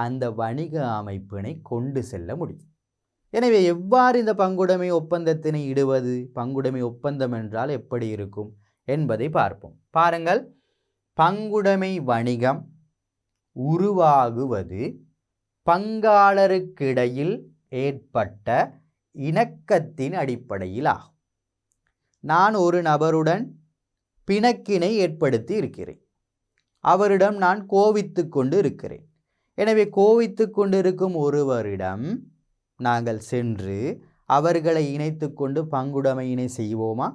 அந்த வணிக அமைப்பினை கொண்டு செல்ல முடியும். எனவே எவ்வாறு இந்த பங்குடைமை ஒப்பந்தத்தினை இடுவது? பங்குடைமை ஒப்பந்தம் என்றால் எப்படி இருக்கும் என்பதை பார்ப்போம். பாருங்கள், பங்குடைமை வணிகம் உருவாகுவது பங்காளருக்கிடையில் ஏற்பட்ட இணக்கத்தின் அடிப்படையில் ஆகும். நான் ஒரு நபருடன் பிணக்கினை ஏற்படுத்தி இருக்கிறேன். அவரிடம் நான் கோவித்து கொண்டு இருக்கிறேன். எனவே கோவித்து கொண்டு இருக்கும் ஒருவரிடம் நாங்கள் சென்று அவர்களை இணைத்து கொண்டு பங்குடைமையினை செய்வோமா?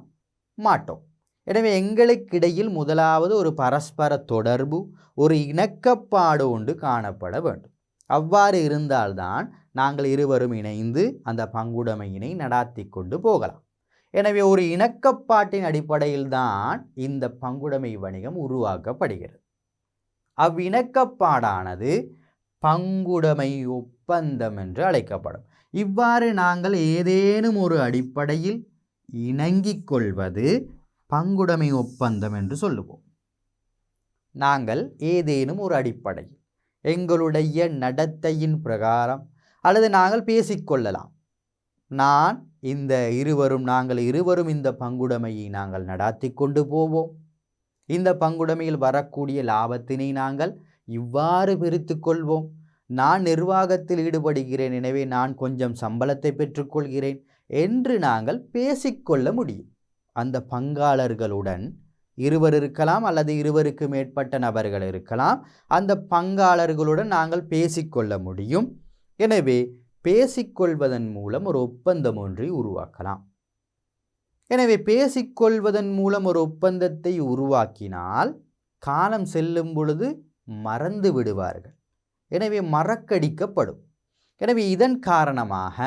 மாட்டோம். எனவே எங்களுக்கிடையில் முதலாவது ஒரு பரஸ்பர தொடர்பு, ஒரு இணக்கப்பாடு ஒன்று காணப்பட வேண்டும். அவ்வாறு இருந்தால்தான் நாங்கள் இருவரும் இணைந்து அந்த பங்குடைமையினை நடாத்தி கொண்டு போகலாம். எனவே ஒரு இணக்கப்பாட்டின் அடிப்படையில் தான் இந்த பங்குடைமை வணிகம் உருவாக்கப்படுகிறது. அவ்விணக்கப்பாடானது பங்குடைமை ஒப்பந்தம் என்று அழைக்கப்படும். இவ்வாறு நாங்கள் ஏதேனும் ஒரு அடிப்படையில் இணங்கிக் கொள்வது பங்குடைமை ஒப்பந்தம் என்று சொல்லுவோம். நாங்கள் ஏதேனும் ஒரு அடிப்படையில் எங்களுடைய நடத்தையின் பிரகாரம் அல்லது நாங்கள் பேசிக்கொள்ளலாம். நாங்கள் இருவரும் இந்த பங்குடைமையை நாங்கள் நடாத்தி கொண்டு போவோம். இந்த பங்குடைமையில் வரக்கூடிய லாபத்தினை நாங்கள் இவ்வாறு பிரித்து கொள்வோம். நான் நிர்வாகத்தில் ஈடுபடுகிறேன், எனவே நான் கொஞ்சம் சம்பளத்தை பெற்றுக்கொள்கிறேன் என்று நாங்கள் பேசிக்கொள்ள முடியும். அந்த பங்காளர்களுடன் இருவர் இருக்கலாம் அல்லது இருவருக்கு மேற்பட்ட நபர்கள் இருக்கலாம். அந்த பங்காளர்களுடன் நாங்கள் பேசிக்கொள்ள முடியும். எனவே பேசிக்கொள்வதன் மூலம் ஒரு ஒப்பந்தம் ஒன்றை உருவாக்கலாம். எனவே பேசிக்கொள்வதன் மூலம் ஒரு ஒப்பந்தத்தை உருவாக்கினால் காலம் செல்லும் பொழுது மறந்து விடுவார்கள். எனவே மறக்கடிக்கப்படும். எனவே இதன் காரணமாக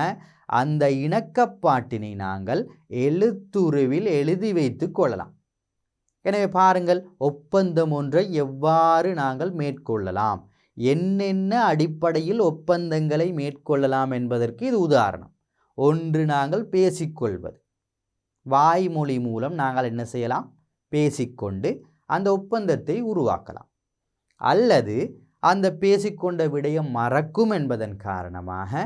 அந்த இணக்கப்பாட்டினை நாங்கள் எழுத்துருவில் எழுதி வைத்து கொள்ளலாம். எனவே பாருங்கள், ஒப்பந்தம் ஒன்றை எவ்வாறு நாங்கள் மேற்கொள்ளலாம், என்னென்ன அடிப்படையில் ஒப்பந்தங்களை மேற்கொள்ளலாம் என்பதற்கு இது உதாரணம். ஒன்று, நாங்கள் பேசிக்கொள்வது. வாய்மொழி மூலம் நாங்கள் என்ன செய்யலாம்? பேசிக்கொண்டு அந்த ஒப்பந்தத்தை உருவாக்கலாம். அல்லது அந்த பேசிக்கொண்ட விடயம் மறக்கும் என்பதன் காரணமாக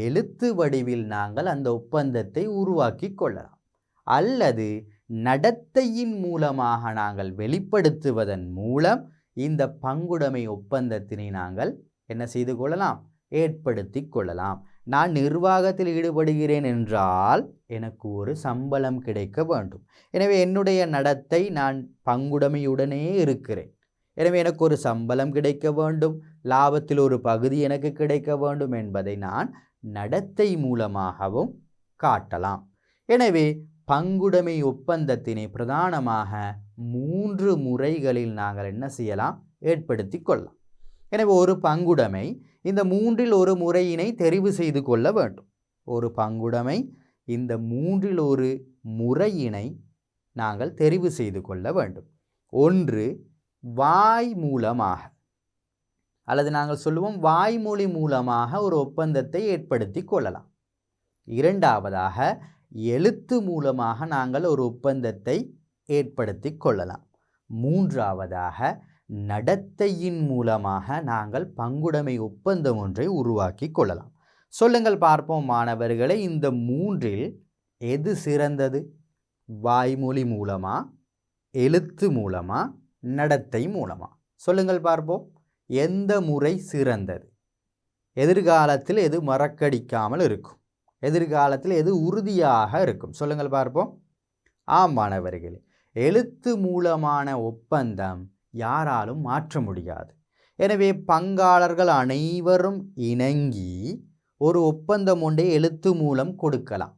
எழுத்து வடிவில் நாங்கள் அந்த ஒப்பந்தத்தை உருவாக்கி கொள்ளலாம். அல்லது நடத்தையின் மூலமாக நாங்கள் வெளிப்படுத்துவதன் மூலம் இந்த பங்குடைமை ஒப்பந்தத்தினை நாங்கள் என்ன செய்து கொள்ளலாம்? ஏற்படுத்தி கொள்ளலாம். நான் நிர்வாகத்தில் ஈடுபடுகிறேன் என்றால் எனக்கு ஒரு சம்பளம் கிடைக்க வேண்டும். எனவே என்னுடைய நடத்தை, நான் பங்குடைமையுடனே இருக்கிறேன், எனவே எனக்கு ஒரு சம்பளம் கிடைக்க வேண்டும், லாபத்தில் ஒரு பகுதி எனக்கு கிடைக்க வேண்டும் என்பதை நான் நடத்தை மூலமாகவும் காட்டலாம். எனவே பங்குடைமை ஒப்பந்தத்தினை பிரதானமாக 3 முறைகளில் நாங்கள் என்ன செய்யலாம்? ஏற்படுத்தி கொள்ளலாம். எனவே ஒரு பங்குடைமை இந்த 3இல் ஒரு முறையினை தெரிவு செய்து கொள்ள வேண்டும். ஒரு பங்குடைமை இந்த 3இல் ஒரு முறையினை நாங்கள் தெரிவு செய்து கொள்ள வேண்டும். ஒன்று, வாய் மூலமாக அல்லது நாங்கள் சொல்லுவோம் வாய்மொழி மூலமாக ஒரு ஒப்பந்தத்தை ஏற்படுத்தி கொள்ளலாம். இரண்டாவதாக, எழுத்து மூலமாக நாங்கள் ஒரு ஒப்பந்தத்தை ஏற்படுத்தி கொள்ளலாம். மூன்றாவதாக, நடத்தையின் மூலமாக நாங்கள் பங்குடைமை ஒப்பந்தம் ஒன்றை உருவாக்கி கொள்ளலாம். சொல்லுங்கள் பார்ப்போம் மாணவர்களே, இந்த 3இல் எது சிறந்தது? வாய்மொழி மூலமா, எழுத்து மூலமா, நடத்தை மூலமா? சொல்லுங்கள் பார்ப்போம், எந்த முறை சிறந்தது? எதிர்காலத்தில் எது மறக்கடிக்காமல் இருக்கும்? எதிர்காலத்தில் எது உறுதியாக இருக்கும்? சொல்லுங்கள் பார்ப்போம். ஆம் மாணவர்களே, எழுத்து மூலமான ஒப்பந்தம் யாராலும் மாற்ற முடியாது. எனவே பங்காளர்கள் அனைவரும் இணங்கி ஒரு ஒப்பந்தம் ஒன்றை எழுத்து மூலம் கொடுக்கலாம்.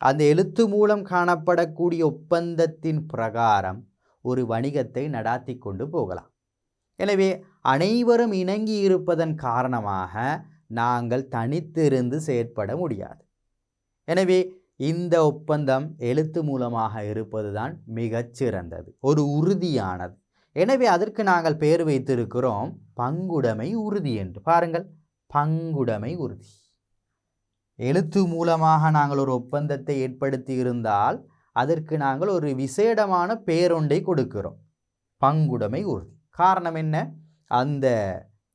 அந்த எழுத்து மூலம் காணப்படக்கூடிய ஒப்பந்தத்தின் பிரகாரம் ஒரு வணிகத்தை நடாத்தி கொண்டு போகலாம். எனவே அனைவரும் இணங்கி இருப்பதன் காரணமாக நாங்கள் தனித்திருந்து செயற்பட முடியாது. எனவே இந்த ஒப்பந்தம் எழுத்து மூலமாக இருப்பதுதான் மிகச் சிறந்தது, ஒரு உறுதியானது. எனவே அதற்கு நாங்கள் பெயர் வைத்திருக்கிறோம் பங்குடைமை உறுதி என்று. பாருங்கள், பங்குடைமை உறுதி. எழுத்து மூலமாக நாங்கள் ஒரு ஒப்பந்தத்தை ஏற்படுத்தி இருந்தால் அதற்கு நாங்கள் ஒரு விசேடமான பெயரொன்றை கொடுக்கிறோம், பங்குடைமை உறுதி. காரணம் என்ன? அந்த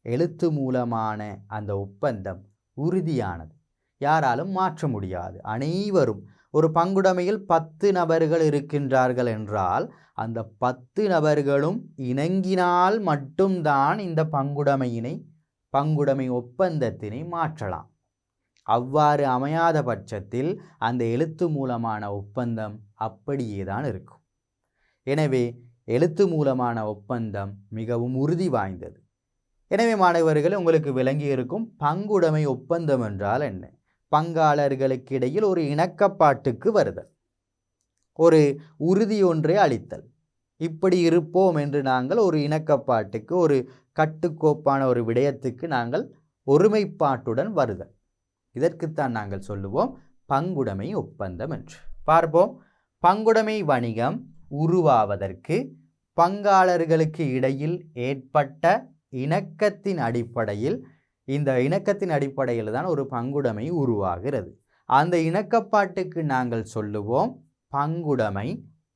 எழுத்து மூலமான அந்த ஒப்பந்தம் உறுதியானது, யாராலும் மாற்ற முடியாது. அனைவரும் ஒரு பங்குடைமையில் 10 நபர்கள் இருக்கின்றார்கள் என்றால் அந்த 10 நபர்களும் இணங்கினால் மட்டும்தான் இந்த பங்குடைமை ஒப்பந்தத்தினை மாற்றலாம். அவ்வாறு அமையாத பட்சத்தில் அந்த எழுத்து மூலமான ஒப்பந்தம் அப்படியே தான் இருக்கும். எனவே எழுத்து மூலமான ஒப்பந்தம் மிகவும் உறுதி வாய்ந்தது. எனவே மாணவர்கள், உங்களுக்கு விளங்கி இருக்கும் பங்குடைமை ஒப்பந்தம் என்றால் என்ன? பங்காளர்களுக்கு இடையில் ஒரு இணக்கப்பாட்டுக்கு வருதல், ஒரு உறுதி ஒன்றை அளித்தல். இப்படி இருப்போம் என்று நாங்கள் ஒரு இணக்கப்பாட்டுக்கு, ஒரு கட்டுக்கோப்பான ஒரு விடயத்துக்கு நாங்கள் ஒருமைப்பாட்டுடன் வருதல். இதற்குத்தான் நாங்கள் சொல்லுவோம் பங்குடைமை ஒப்பந்தம் என்று. பார்ப்போம், பங்குடைமை வணிகம் உருவாவதற்கு பங்காளர்களுக்கு இடையில் ஏற்பட்ட இணக்கத்தின் அடிப்படையில், இந்த இணக்கத்தின் அடிப்படையில் தான் ஒரு பங்குடைமை உருவாகிறது. அந்த இணக்கப்பாட்டுக்கு நாங்கள் சொல்லுவோம் பங்குடைமை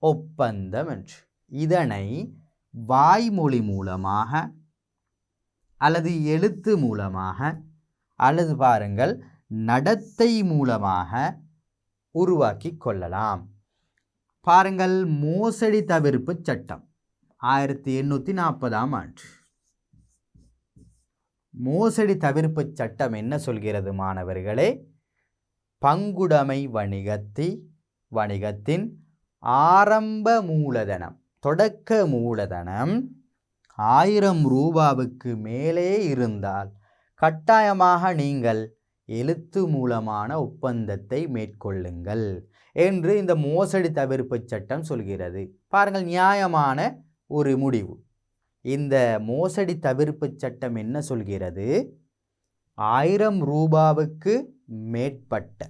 ஒப்பந்தம் என்று. இதனை வாய்மொழி மூலமாக அல்லது எழுத்து மூலமாக அல்லது பாருங்கள் நடத்தை மூலமாக உருவாக்கி கொள்ளலாம். பாருங்கள், மோசடி தவிர்ப்பு சட்டம் 1840ஆம் ஆண்டு. மோசடி தவிர்ப்பு சட்டம் என்ன சொல்கிறது மாணவர்களே? பங்குடைமை வணிகத்தின் ஆரம்ப மூலதனம், தொடக்க மூலதனம் 1000 ரூபாவுக்கு மேலே இருந்தால் கட்டாயமாக நீங்கள் எழுத்து மூலமான ஒப்பந்தத்தை மேற்கொள்ளுங்கள் என்று இந்த மோசடி தவிர்ப்பு சட்டம் சொல்கிறது. பாருங்கள், நியாயமான ஒரு முடிவு. இந்த மோசடி தவிர்ப்பு சட்டம் என்ன சொல்கிறது? 1000 ரூபாவுக்கு மேற்பட்ட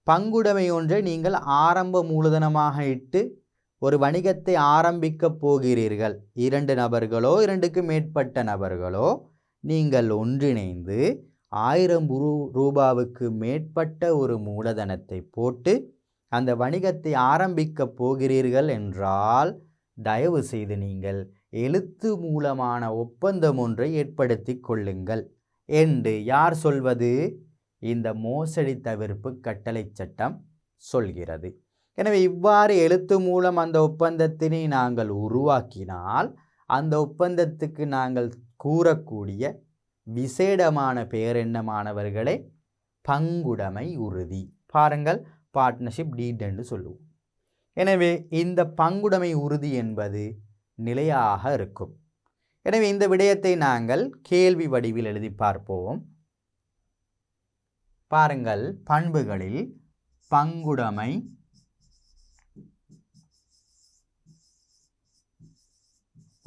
பங்குடைமை ஒன்றை நீங்கள் ஆரம்ப மூலதனமாக இட்டு ஒரு வணிகத்தை ஆரம்பிக்கப் போகிறீர்கள். 2 நபர்களோ 2க்கு மேற்பட்ட நபர்களோ நீங்கள் ஒன்றிணைந்து 1000 ரூபாவுக்கு மேற்பட்ட ஒரு மூலதனத்தை போட்டு அந்த வணிகத்தை ஆரம்பிக்கப் போகிறீர்கள் என்றால் தயவு செய்து நீங்கள் எழுத்து மூலமான ஒப்பந்தம் ஒன்றை ஏற்படுத்தி கொள்ளுங்கள் என்று யார் சொல்வது? இந்த மோசடி தவிர்ப்பு கட்டளை சட்டம் சொல்கிறது. எனவே இவ்வாறு எழுத்து மூலம் அந்த ஒப்பந்தத்தினை நாங்கள் உருவாக்கினால் அந்த ஒப்பந்தத்துக்கு நாங்கள் கூறக்கூடிய விசேடமான பெயர் என்ன மாணவர்களே? பங்குடைமை உறுதி. பாருங்கள், பார்ட்னர்ஷிப் டீட் என்று சொல்லுவோம். எனவே இந்த பங்குடைமை உறுதி என்பது நிலையாக இருக்கும். எனவே இந்த விடயத்தை நாங்கள் கேள்வி வடிவில் எழுதி பார்ப்போம். பாருங்கள், பண்புகளில் பங்குடைமை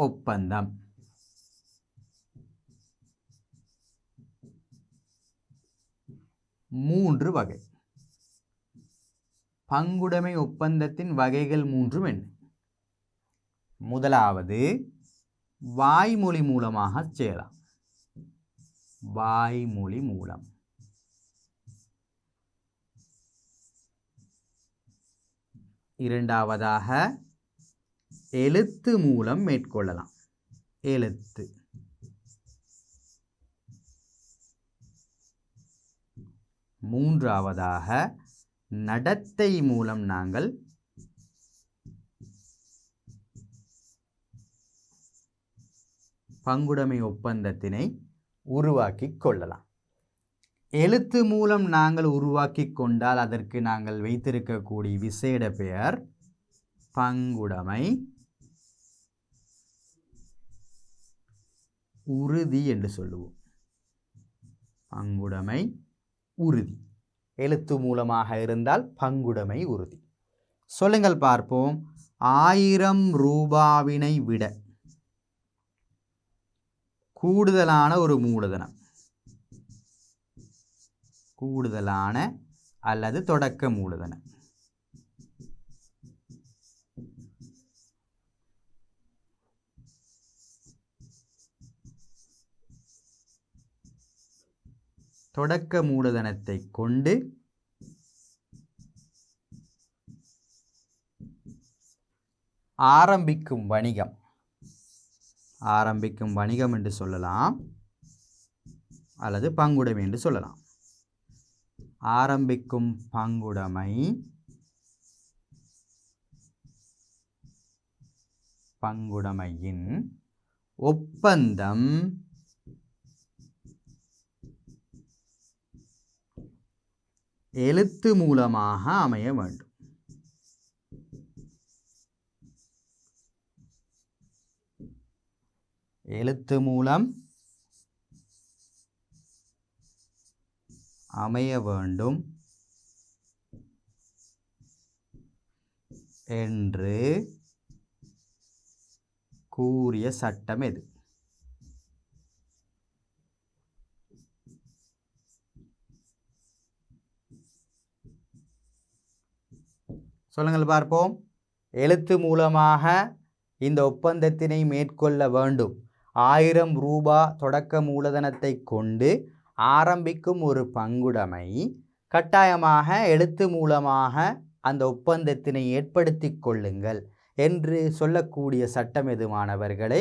ஒப்பந்தம். மூன்று வகை. பங்குடைமை ஒப்பந்தத்தின் வகைகள் 3 என்ன? முதலாவது, வாய்மொழி மூலமாக செய்யலாம். வாய்மொழி மூலம். இரண்டாவதாக, எழுத்து மூலம் மேற்கொள்ளலாம். எழுத்து. மூன்றாவதாக, நடத்தை மூலம் நாங்கள் பங்குடைமை ஒப்பந்தத்தினை உருவாக்கி கொள்ளலாம். எழுத்து மூலம் நாங்கள் உருவாக்கி கொண்டால் அதற்கு நாங்கள் வைத்திருக்கக்கூடிய விசேட பெயர் பங்குடைமை உறுதி என்று சொல்லுவோம். பங்குடைமை உறுதி. எழுத்து மூலமாக இருந்தால் பங்குடைமை உறுதி. சொல்லுங்கள் பார்ப்போம். 1000 ரூபாவினை விட கூடுதலான ஒரு மூலதனம், கூடுதலான அல்லது தொடக்க மூலதனம், தொடக்க மூலதனத்தை கொண்டு ஆரம்பிக்கும் வணிகம் என்று சொல்லலாம், அல்லது பங்குடைமை என்று சொல்லலாம். ஆரம்பிக்கும் பங்குடைமையின் ஒப்பந்தம் எழுத்து மூலமாக அமைய வேண்டும். எழுத்து மூலம் அமைய வேண்டும் என்று கூறிய சட்டம் எது? சொல்லுங்கள் பார்ப்போம். எழுத்து மூலமாக இந்த ஒப்பந்தத்தினை மேற்கொள்ள வேண்டும். 1000 ரூபாய் தொடக்க மூலதனத்தை கொண்டு ஆரம்பிக்கும் ஒரு பங்குடைமை கட்டாயமாக எழுத்து மூலமாக அந்த ஒப்பந்தத்தினை ஏற்படுத்தி கொள்ளுங்கள் என்று சொல்லக்கூடிய சட்டம் எது மாணவர்களே?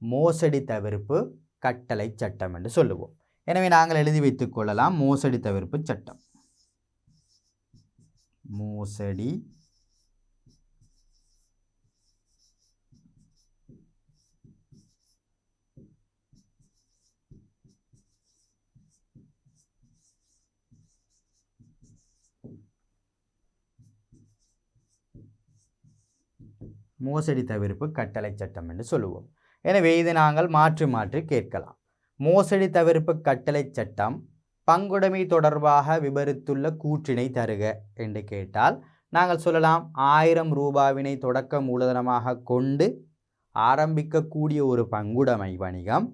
மோசடி தவிர்ப்பு கட்டளை சட்டம் என்று சொல்லுவோம். எனவே நாங்கள் எழுதி வைத்துக் கொள்ளலாம் மோசடி தவிர்ப்பு சட்டம். மோசடி மோசடி தவிர்ப்பு கட்டளை சட்டம் என்று சொல்லுவோம். எனவே இதை நாங்கள் மாற்றி மாற்றி கேட்கலாம். மோசடி தவிர்ப்பு கட்டளை சட்டம் பங்குடைமை தொடர்பாக விவரித்துள்ள கூற்றினை தருக என்று கேட்டால் நாங்கள் சொல்லலாம் 1000 ரூபாவினை தொடக்க மூலதனமாக கொண்டு ஆரம்பிக்கக்கூடிய ஒரு பங்குடைமை வணிகம்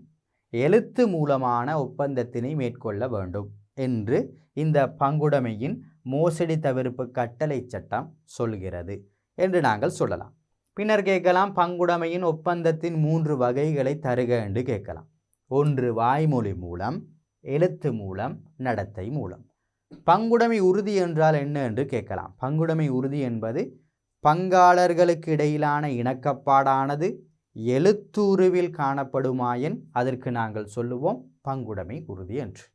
எழுத்து மூலமான ஒப்பந்தத்தினை மேற்கொள்ள வேண்டும் என்று இந்த பங்குடைமையின் மோசடி தவிர்ப்பு கட்டளை சட்டம் சொல்கிறது என்று நாங்கள் சொல்லலாம். பின்னர் கேட்கலாம் பங்குடைமையின் ஒப்பந்தத்தின் 3 வகைகளை தருக என்று கேட்கலாம். ஒன்று வாய்மொழி மூலம், எழுத்து மூலம், நடத்தை மூலம். பங்குடைமை உறுதி என்றால் என்ன என்று கேட்கலாம். பங்குடைமை உறுதி என்பது பங்காளர்களுக்கு இடையிலான இணக்கப்பாடானது எழுத்துருவில் காணப்படுமாயின் அதற்கு நாங்கள் சொல்லுவோம் பங்குடைமை உறுதி என்று.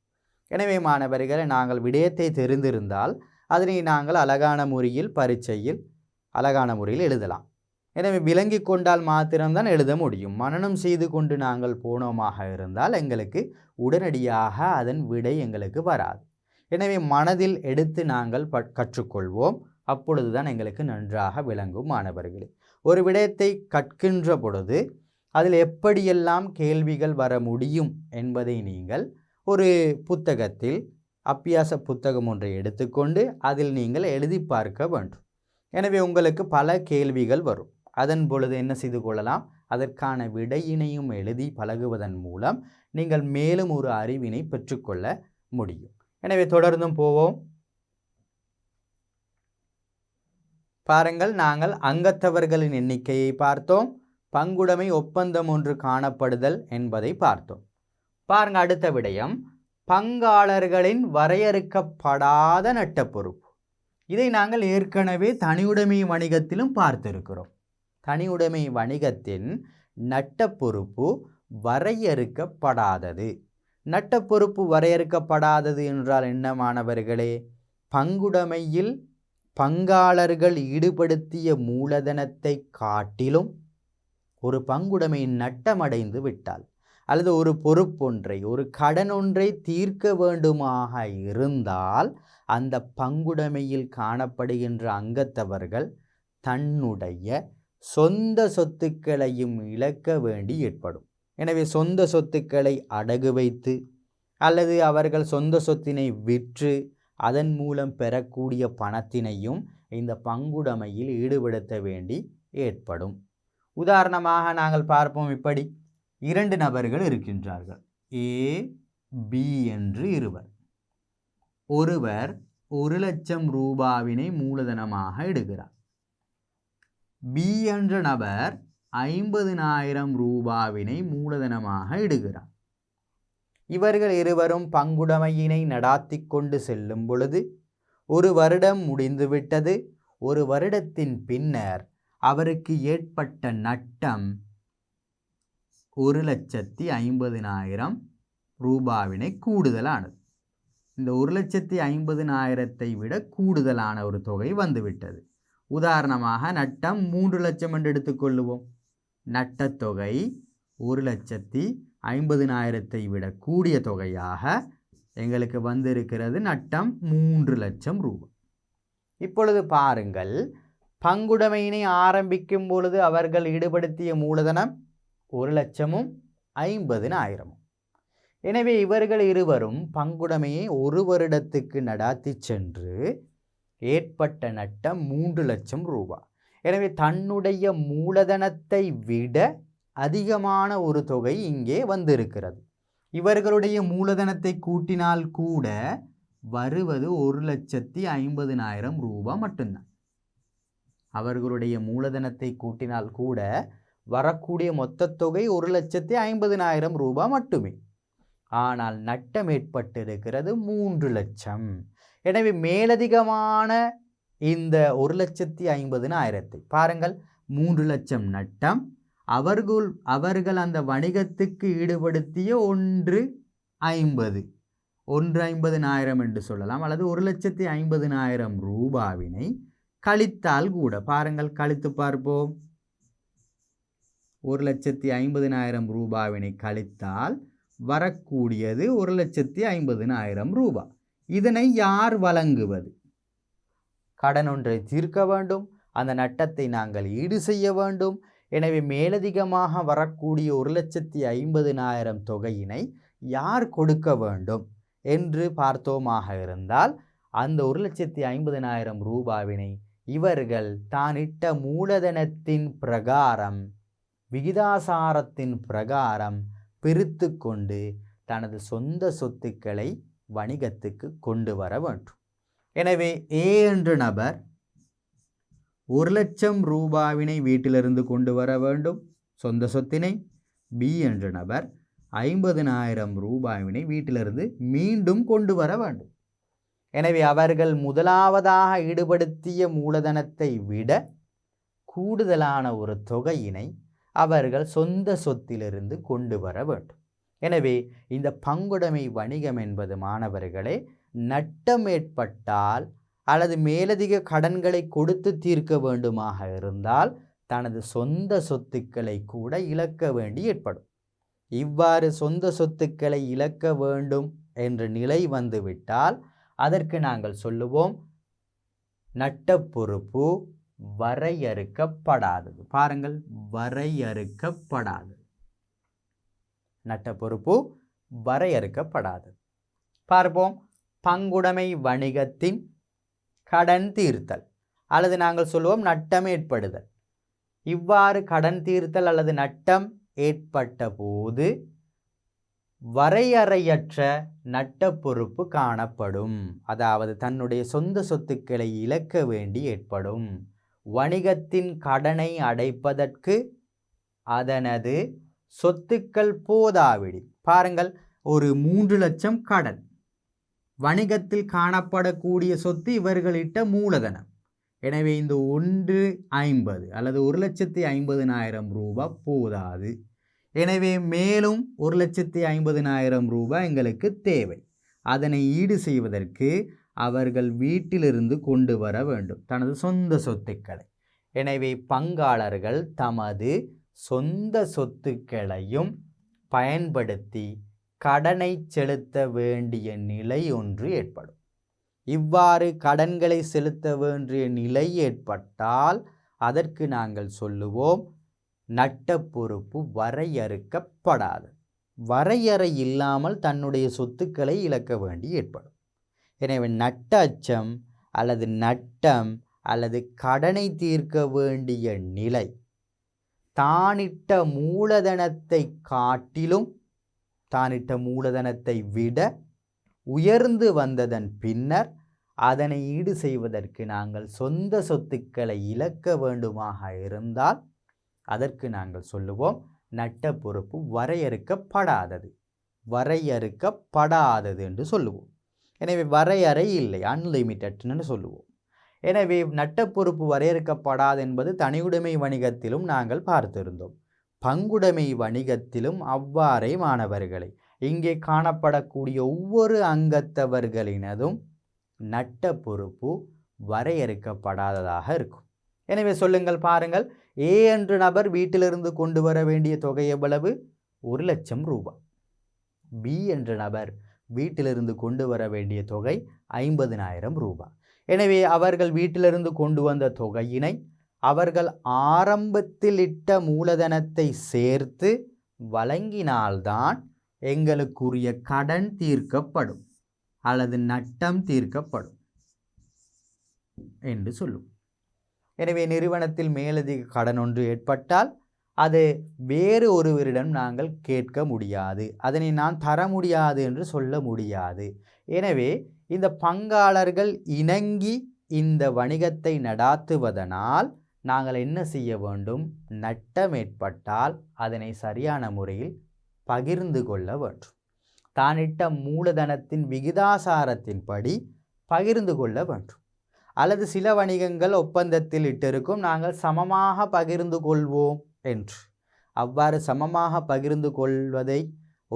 எனவே மாணவர்களை நாங்கள் விடயத்தை தெரிந்திருந்தால் அதனை நாங்கள் அழகான முறையில் பரீட்சையில் அழகான முறையில் எழுதலாம். எனவே விளங்கி கொண்டால் மாத்திரம்தான் எழுத முடியும். மனனம் செய்து கொண்டு நாங்கள் போனோமாக இருந்தால் எங்களுக்கு உடனடியாக அதன் விடை எங்களுக்கு வராது. எனவே மனதில் எடுத்து நாங்கள் கற்றுக்கொள்வோம். அப்பொழுதுதான் எங்களுக்கு நன்றாக விளங்கும் மாணவர்களே. ஒரு விடயத்தை கற்கின்ற பொழுது அதில் எப்படியெல்லாம் கேள்விகள் வர முடியும் என்பதை நீங்கள் ஒரு புத்தகத்தில் அப்பியாச புத்தகம் ஒன்றை எடுத்துக்கொண்டு அதில் நீங்கள் எழுதி பார்க்க வேண்டும். எனவே உங்களுக்கு பல கேள்விகள் வரும். அதன் பொழுது என்ன செய்து கொள்ளலாம், அதற்கான விடையினையும் எழுதி பழகுவதன் மூலம் நீங்கள் மேலும் ஒரு அறிவினை பெற்றுக்கொள்ள முடியும். எனவே தொடர்ந்தும் போவோம். பாருங்கள், நாங்கள் அங்கத்தவர்களின் எண்ணிக்கையை பார்த்தோம். பங்குடைமை ஒப்பந்தம் ஒன்று காணப்படுதல் என்பதை பார்த்தோம். பாருங்கள், அடுத்த விடயம் பங்காளர்களின் வரையறுக்கப்படாத நட்ட பொறுப்பு. இதை நாங்கள் ஏற்கனவே தனியுடைமை வணிகத்திலும் பார்த்திருக்கிறோம். தனியுடைமை வணிகத்தின் நட்ட பொறுப்பு வரையறுக்கப்படாதது. நட்ட பொறுப்பு வரையறுக்கப்படாதது என்றால் என்ன மாணவர்களே? பங்குடைமையில் பங்காளர்கள் ஈடுபடுத்திய மூலதனத்தை காட்டிலும் ஒரு பங்குடைமை நட்டமடைந்து விட்டால் அல்லது ஒரு பொறுப்பொன்றை ஒரு கடன் ஒன்றை தீர்க்க வேண்டுமாக இருந்தால் அந்த பங்குடைமையில் காணப்படுகின்ற அங்கத்தவர்கள் தன்னுடைய சொந்த சொத்துக்களையும் இழக்க வேண்டி ஏற்படும். எனவே சொந்த சொத்துக்களை அடகு வைத்து அல்லது அவர்கள் சொந்த சொத்தினை விற்று அதன் மூலம் பெறக்கூடிய பணத்தினையும் இந்த பங்குடைமையில் ஈடுபடுத்த வேண்டி ஏற்படும். உதாரணமாக நாங்கள் பார்ப்போம். இப்படி 2 நபர்கள் இருக்கின்றார்கள். ஏ பி என்று இருவர். ஒருவர் 1,00,000 ரூபாவினை மூலதனமாக எடுக்கிறார். பி என்ற நபர் 50,000 ரூபாவினை மூலதனமாக இடுகிறார். இவர்கள் இருவரும் பங்குடைமையினை நடாத்தி கொண்டு செல்லும் பொழுது 1 வருடம் முடிந்துவிட்டது. 1 வருடத்தின் பின்னர் அவருக்கு ஏற்பட்ட நட்டம் 1,50,000 ரூபாவினை கூடுதலானது. இந்த 1,50,000 விட கூடுதலான ஒரு தொகை வந்துவிட்டது. உதாரணமாக நட்டம் 3 லட்சம் என்று எடுத்துக்கொள்ளுவோம். நட்டத்தொகை 1,50,000 விட கூடிய தொகையாக எங்களுக்கு வந்திருக்கிறது. நட்டம் 3 லட்சம் ரூபாய். இப்பொழுது பாருங்கள், பங்குடைமையினை ஆரம்பிக்கும் பொழுது அவர்கள் ஈடுபடுத்திய மூலதனம் 1,50,000. எனவே இவர்கள் இருவரும் பங்குடைமையை 1 வருடத்துக்கு நடாத்தி சென்று ஏற்பட்ட நட்டம் 3 லட்சம் ரூபாய். எனவே தன்னுடைய மூலதனத்தை விட அதிகமான ஒரு தொகை இங்கே வந்திருக்கிறது. இவர்களுடைய மூலதனத்தை கூட்டினால் கூட வருவது 1,50,000 ரூபாய் மட்டும்தான். அவர்களுடைய மூலதனத்தை கூட்டினால் கூட வரக்கூடிய மொத்த தொகை 1,50,000 ரூபாய் மட்டுமே. ஆனால் நட்டம் ஏற்பட்டிருக்கிறது 3 லட்சம். எனவே மேலதிகமான இந்த 1,50,000 பாருங்கள், 3 லட்சம் நட்டம், அவர்கள் அந்த வணிகத்துக்கு ஈடுபடுத்திய 1,50,000 1,50,000 என்று சொல்லலாம், அல்லது 1,50,000 ரூபாவினை கழித்தால் கூட, பாருங்கள் கழித்து பார்ப்போம். 1,50,000 ரூபாவினை கழித்தால் வரக்கூடியது 1,50,000 ரூபாய். இதனை யார் வழங்குவது? கடன் ஒன்றை தீர்க்க வேண்டும், அந்த நட்டத்தை நாங்கள் ஈடு செய்ய வேண்டும். எனவே மேலதிகமாக வரக்கூடிய 1,50,000 தொகையினை யார் கொடுக்க வேண்டும் என்று பார்த்தோமாக இருந்தால், அந்த 1,50,000 ரூபாவினை இவர்கள் தானிட்ட மூலதனத்தின் பிரகாரம், விகிதாசாரத்தின் பிரகாரம் பிரித்து கொண்டு தனது சொந்த சொத்துக்களை வணிகத்துக்கு கொண்டு வர வேண்டும். எனவே ஏ என்ற நபர் 1,00,000 ரூபாவினை வீட்டிலிருந்து கொண்டு வர வேண்டும் சொந்த சொத்தினை. பி என்ற நபர் 50,000 ரூபாவினை வீட்டிலிருந்து மீண்டும் கொண்டு வர வேண்டும். எனவே அவர்கள் முதலாவதாக ஈடுபடுத்திய மூலதனத்தை விட கூடுதலான ஒரு தொகையினை அவர்கள் சொந்த சொத்திலிருந்து கொண்டு வர வேண்டும். எனவே இந்த பங்குடைமை வணிகம் என்பது மாணவர்களே, நட்டம் ஏற்பட்டால் அல்லது மேலதிக கடன்களை கொடுத்து தீர்க்க வேண்டுமாக இருந்தால் தனது சொந்த சொத்துக்களை கூட இழக்க வேண்டி ஏற்படும். இவ்வாறு சொந்த சொத்துக்களை இழக்க வேண்டும் என்ற நிலை வந்துவிட்டால் அதற்கு நாங்கள் சொல்லுவோம் நட்ட பொறுப்பு வரையறுக்கப்படாதது. பாருங்கள், வரையறுக்கப்படாதது. நட்ட பொறுப்பு வரையறுக்கப்படாதது. பார்ப்போம், பங்குடைமை வணிகத்தின் கடன் தீர்த்தல் அல்லது நாங்கள் சொல்லுவோம் நட்டம் ஏற்படுதல். இவ்வாறு கடன் தீர்த்தல் அல்லது நட்டம் ஏற்பட்ட போது வரையறையற்ற நட்ட பொறுப்பு காணப்படும். அதாவது தன்னுடைய சொந்த சொத்துக்களை இழக்க வேண்டி ஏற்படும். வணிகத்தின் கடனை அடைப்பதற்கு அதனது சொத்துக்கள் போதாவிடி, பாருங்கள், ஒரு 3,00,000 கடன், வணிகத்தில் காணப்படக்கூடிய சொத்து இவர்களிட்ட மூலதனம். எனவே இந்த 1,50,000 அல்லது 1,50,000 ரூபாய் போதாது. எனவே மேலும் 1,50,000 ரூபாய் எங்களுக்கு தேவை. அதனை ஈடு செய்வதற்கு அவர்கள் வீட்டிலிருந்து கொண்டு வர வேண்டும் தனது சொந்த சொத்துக்களை. எனவே பங்காளர்கள் தமது சொந்த சொத்துக்களையும் பயன்படுத்தி கடனை செலுத்த வேண்டிய நிலை ஒன்று ஏற்படும். இவ்வாறு கடன்களை செலுத்த வேண்டிய நிலை ஏற்பட்டால் அதற்கு நாங்கள் சொல்லுவோம் நட்ட பொறுப்பு வரையறுக்கப்படாது. வரையறை இல்லாமல் தன்னுடைய சொத்துக்களை இழக்க வேண்டி ஏற்படும். எனவே நட்ட அச்சம் அல்லது நட்டம் அல்லது கடனை தீர்க்க வேண்டிய நிலை தானிட்ட மூலதனத்தை காட்டிலும் தானிட்ட மூலதனத்தை விட உயர்ந்து வந்ததன் பின்னர் அதனை ஈடு செய்வதற்கு நாங்கள் சொந்த சொத்துக்களை இழக்க வேண்டுமாக இருந்தால் அதற்கு நாங்கள் சொல்லுவோம் நட்ட பொறுப்பு வரையறுக்கப்படாதது. வரையறுக்கப்படாதது என்று சொல்லுவோம். எனவே வரையறை இல்லை, அன்லிமிட்டட்னு சொல்லுவோம். எனவே நட்ட பொறுப்பு வரையறுக்கப்படாது என்பது தனியுடைமை வணிகத்திலும் நாங்கள் பார்த்திருந்தோம். பங்குடைமை வணிகத்திலும் அவ்வாறே மாணவர்களை இங்கே காணப்படக்கூடிய ஒவ்வொரு அங்கத்தவர்களினதும் நட்ட பொறுப்பு வரையறுக்கப்படாததாக இருக்கும். எனவே சொல்லுங்கள், பாருங்கள், ஏ என்ற நபர் வீட்டிலிருந்து கொண்டு வர வேண்டிய தொகை எவ்வளவு? 1,00,000 ரூபாய். பி என்ற நபர் வீட்டிலிருந்து கொண்டு வர வேண்டிய தொகை 50,000 ரூபாய். எனவே அவர்கள் வீட்டிலிருந்து கொண்டு வந்த தொகையினை அவர்கள் ஆரம்பத்தில் இட்ட மூலதனத்தை சேர்த்து வழங்கினால்தான் எங்களுக்குரிய கடன் தீர்க்கப்படும் அல்லது நட்டம் தீர்க்கப்படும் என்று சொல்லும். எனவே நிறுவனத்தில் மேலதிக கடன் ஒன்று ஏற்பட்டால் அது வேறு ஒருவரிடம் நாங்கள் கேட்க முடியாது, அதனை நான் தர முடியாது என்று சொல்ல முடியாது. எனவே இந்த பங்காளர்கள் இணங்கி இந்த வணிகத்தை நடாத்துவதனால் நாங்கள் என்ன செய்ய வேண்டும்? நட்டம் ஏற்பட்டால் அதனை சரியான முறையில் பகிர்ந்து கொள்ள வேண்டும். தானிட்ட மூலதனத்தின் விகிதாசாரத்தின்படி பகிர்ந்து கொள்ள வேண்டும். அல்லது சில வணிகங்கள் ஒப்பந்தத்தில் இட்டிருக்கும் நாங்கள் சமமாக பகிர்ந்து கொள்வோம் என்று. அவ்வாறு சமமாக பகிர்ந்து கொள்வதை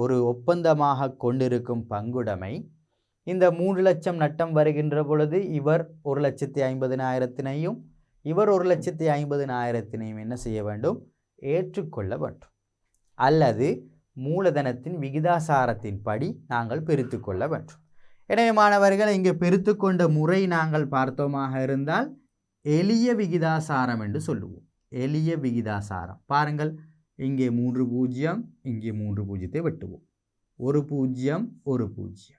ஒரு ஒப்பந்தமாக கொண்டிருக்கும் பங்குடைமை இந்த 3 லட்சம் நட்டம் வருகின்ற பொழுது இவர் 1,50,000 இவர் 1,50,000 என்ன செய்ய வேண்டும்? ஏற்றுக்கொள்ள வேண்டும். அல்லது மூலதனத்தின் விகிதாசாரத்தின் படி நாங்கள் பிரித்து கொள்ள வேண்டும். எனவே மாணவர்கள் இங்கே பிரித்து கொண்ட முறை நாங்கள் பார்த்தோமாக இருந்தால் எளிய விகிதாசாரம் என்று சொல்லுவோம். எளிய விகிதாசாரம் பாருங்கள், இங்கே 3 0, இங்கே 3 0 வெட்டுவோம். 1 0 1 0.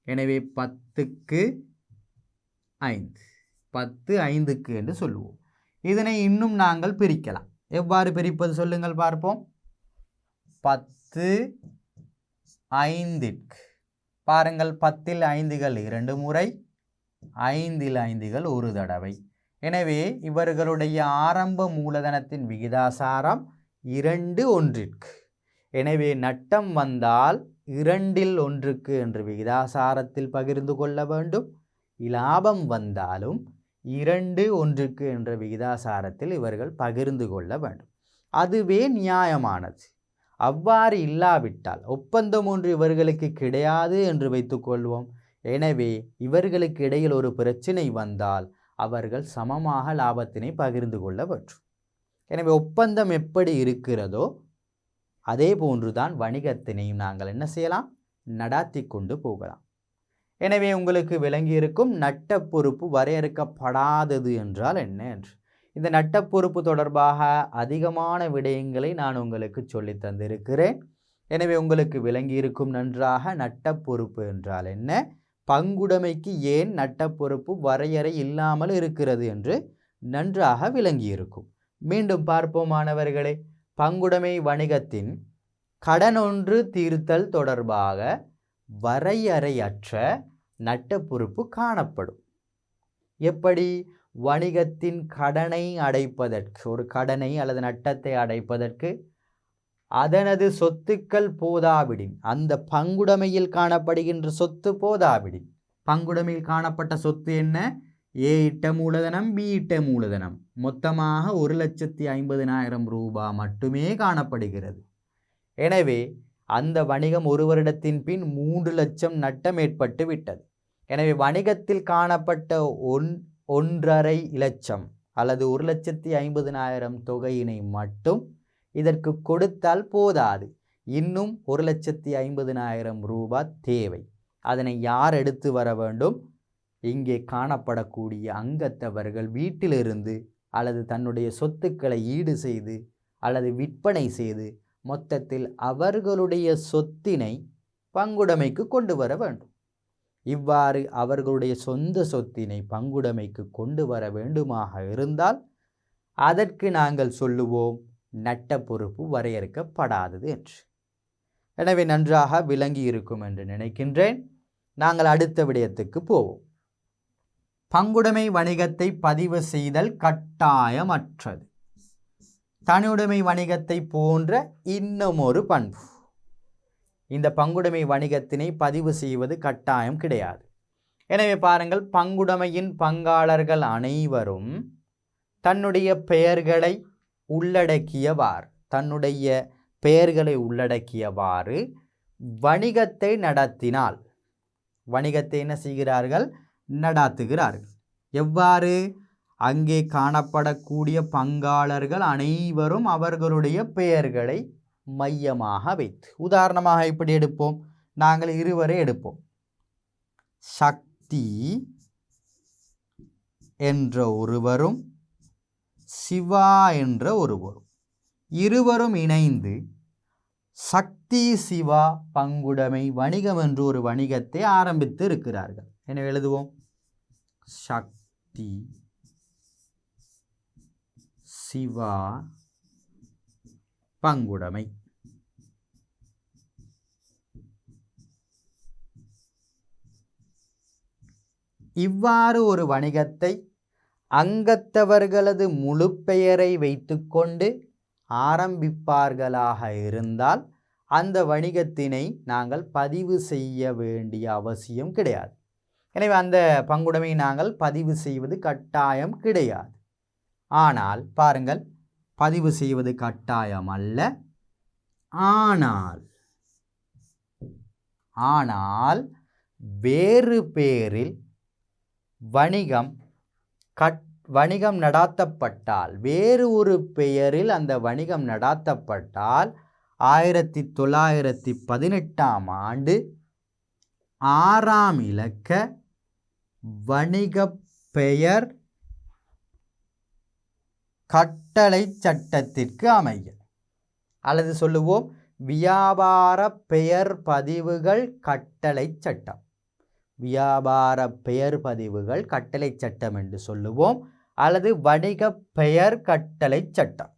எனவே 10க்கு 5 10 5க்கு என்று சொல்லுவோம். இதனை இன்னும் நாங்கள் பிரிக்கலாம். எவ்வாறு பிரிப்பது சொல்லுங்கள் பார்ப்போம். 10 5க்கு பாருங்கள், 10ல் 5கள் 2 முறை, 5ல் 5கள் ஒரு தடவை. எனவே இவர்களுடைய ஆரம்ப மூலதனத்தின் விகிதாசாரம் 2 1க்கு. எனவே நட்டம் வந்தால் 2ல் 1க்கு என்று விகிதாசாரத்தில் பகிர்ந்து கொள்ள வேண்டும். லாபம் வந்தாலும் 2 1க்கு என்ற விகிதாசாரத்தில் இவர்கள் பகிர்ந்து கொள்ள வேண்டும். அதுவே நியாயமானது. அவ்வாறு இல்லாவிட்டால் ஒப்பந்தம் ஒன்று இவர்களுக்கு கிடையாது என்று வைத்துக்கொள்வோம். எனவே இவர்களுக்கு இடையில் ஒரு பிரச்சனை வந்தால் அவர்கள் சமமாக லாபத்தினை பகிர்ந்து கொள்ள வேண்டும். எனவே ஒப்பந்தம் எப்படி இருக்கிறதோ அதே போன்றுதான் வணிகத்தினையும் நாங்கள் என்ன செய்யலாம்? நடாத்தி கொண்டு போகலாம். எனவே உங்களுக்கு விளங்கியிருக்கும் நட்ட பொறுப்பு வரையறுக்கப்படாதது என்றால் என்ன என்று. இந்த நட்ட பொறுப்பு தொடர்பாக அதிகமான விடயங்களை நான் உங்களுக்கு சொல்லி தந்திருக்கிறேன். எனவே உங்களுக்கு விளங்கியிருக்கும் நன்றாக நட்ட பொறுப்பு என்றால் என்ன, பங்குடைமைக்கு ஏன் நட்ட பொறுப்பு வரையறை இல்லாமல் இருக்கிறது என்று நன்றாக விளங்கியிருக்கும். மீண்டும் பார்ப்போம் மாணவர்களே. பங்குடைமை வணிகத்தின் கடன் ஒன்று தீர்த்தல் தொடர்பாக வரையறையற்ற நட்ட பொறுப்பு காணப்படும். எப்படி? வணிகத்தின் கடனை அடைப்பதற்கு, ஒரு கடனை அல்லது நட்டத்தை அடைப்பதற்கு அதனது சொத்துக்கள் போதாவிடின், அந்த பங்குடைமையில் காணப்படுகின்ற சொத்து போதாவிடின், பங்குடைமையில் காணப்பட்ட சொத்து என்ன? ஏ இட்ட மூலதனம், பி இட்ட மூலதனம், மொத்தமாக 1,50,000 ரூபாய் மட்டுமே காணப்படுகிறது. எனவே அந்த வணிகம் ஒரு வருடத்தின் பின் 3 லட்சம் நட்டம் ஏற்பட்டு விட்டது. எனவே வணிகத்தில் காணப்பட்ட 1,50,000 லட்சம் அல்லது 1,50,000 தொகையினை மட்டும் இதற்கு கொடுத்தால் போதாது. இன்னும் 1,50,000 ரூபாய் தேவை. அதனை யார் எடுத்து வர வேண்டும்? இங்கே காணப்படக்கூடிய அங்கத்தவர்கள் வீட்டிலிருந்து அல்லது தன்னுடைய சொத்துக்களை ஈடு செய்து அல்லது விற்பனை செய்து மொத்தத்தில் அவர்களுடைய சொத்தினை பங்குடைமைக்கு கொண்டு வர வேண்டும். இவ்வாறு அவர்களுடைய சொந்த சொத்தினை பங்குடைமைக்கு கொண்டு வர வேண்டுமாக இருந்தால் அதற்கு நாங்கள் சொல்லுவோம் நட்ட பொறுப்பு வரையறுக்கப்படாதது என்று. எனவே நன்றாக விளங்கி இருக்கும் என்று நினைக்கின்றேன். நாங்கள் அடுத்த விடயத்துக்கு போவோம். பங்குடைமை வணிகத்தை பதிவு செய்தல் கட்டாயமற்றது. தனியுடைமை வணிகத்தை போன்ற இன்னும் ஒரு பண்பு. இந்த பங்குடைமை வணிகத்தினை பதிவு செய்வது கட்டாயம் கிடையாது. எனவே பாருங்கள், பங்குடைமையின் பங்காளர்கள் அனைவரும் தன்னுடைய பெயர்களை உள்ளடக்கியவாறு வணிகத்தை நடத்தினால், வணிகத்தை என்ன செய்கிறார்கள்? நடாத்துகிறார்கள். எவ்வாறு? அங்கே காணப்படக்கூடிய பங்காளர்கள் அனைவரும் அவர்களுடைய பெயர்களை மையமாக வைத்து, உதாரணமாக இப்படி எடுப்போம். நாங்கள் இருவரை எடுப்போம். சக்தி என்ற ஒருவரும் சிவா என்ற ஒருவரும், இருவரும் இணைந்து சக்தி சிவா பங்குடைமை வணிகம் என்று ஒரு வணிகத்தை ஆரம்பித்து இருக்கிறார்கள். எனவே எழுதுவோம், சக்தி சிவா பங்குடைமை. இவ்வாறு ஒரு வணிகத்தை அங்கத்தவர்களது முழு பெயரை வைத்துக்கொண்டு ஆரம்பிப்பார்களாக இருந்தால் அந்த வணிகத்தினை நாங்கள் பதிவு செய்ய வேண்டிய அவசியம் கிடையாது. எனவே அந்த பங்குடைமை நாங்கள் பதிவு செய்வது கட்டாயம் கிடையாது. ஆனால் பாருங்கள், பதிவு செய்வது கட்டாயம் அல்ல, ஆனால் வேறு பேரில் வணிகம் நடாத்தப்பட்டால், வேறு ஒரு பெயரில் அந்த வணிகம் நடாத்தப்பட்டால் 1918ஆம் ஆண்டு 6ஆம் இலக்க வணிக பெயர் கட்டளை சட்டத்திற்கு அமைய, அல்லது சொல்லுவோம் வியாபார பெயர் பதிவுகள் கட்டளை சட்டம். வியாபார பெயர் பதிவுகள் கட்டளை சட்டம் என்று சொல்லுவோம், அல்லது வணிக பெயர் கட்டளை சட்டம்,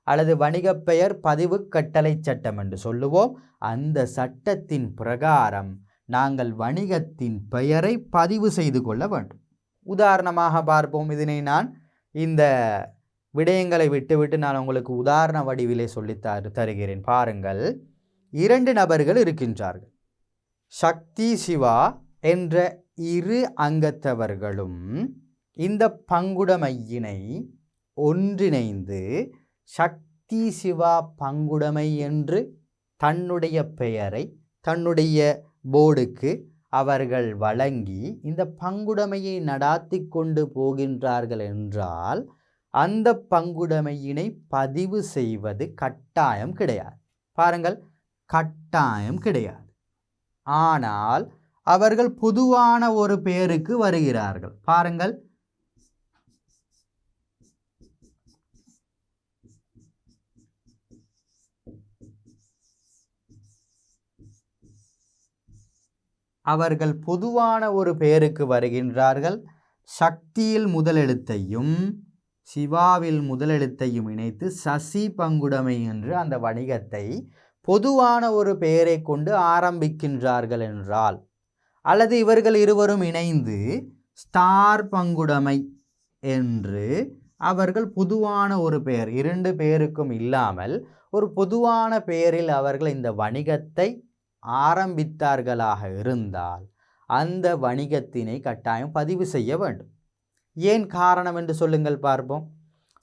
அல்லது வணிக பெயர் பதிவு கட்டளை சட்டம் என்று சொல்லுவோம். அந்த சட்டத்தின் பிரகாரம் நாங்கள் வணிகத்தின் பெயரை பதிவு செய்து கொள்ள வேண்டும். உதாரணமாக பார்ப்போம். இதனை நான் இந்த விடயங்களை விட்டுவிட்டு நான் உங்களுக்கு உதாரண வடிவிலே சொல்லி தருகிறேன். பாருங்கள், 2 நபர்கள் இருக்கின்றார்கள். சக்தி சிவா என்ற 2 அங்கத்தவர்களும் இந்த பங்குடைமையினை ஒன்றிணைந்து சக்தி சிவா பங்குடைமை என்று தன்னுடைய பெயரை தன்னுடைய போர்டுக்கு அவர்கள் வழங்கி இந்த பங்குடைமையை நடாத்தி கொண்டு போகின்றார்கள் என்றால் அந்த பங்குடைமையினை பதிவு செய்வது கட்டாயம் கிடையாது. பாருங்கள், கட்டாயம் கிடையாது. ஆனால் அவர்கள் பொதுவான ஒரு பெயருக்கு வருகிறார்கள். பாருங்கள், அவர்கள் பொதுவான ஒரு பெயருக்கு வருகின்றார்கள். சக்தியில் முதலெழுத்தையும் சிவாவில் முதலெழுத்தையும் இணைத்து சசி பங்குடைமை என்று அந்த வணிகத்தை பொதுவான ஒரு பெயரை கொண்டு ஆரம்பிக்கின்றார்கள் என்றால், அல்லது இவர்கள் இருவரும் இணைந்து ஸ்டார் பங்குடைமை என்று அவர்கள் பொதுவான ஒரு பெயர், 2 பேருக்கும் இல்லாமல் ஒரு பொதுவான பெயரில் அவர்கள் இந்த வணிகத்தை ஆரம்பித்தார்களாக இருந்தால் அந்த வணிகத்தினை கட்டாயம் பதிவு செய்ய வேண்டும். ஏன் காரணம் என்று சொல்லுங்கள் பார்ப்போம்.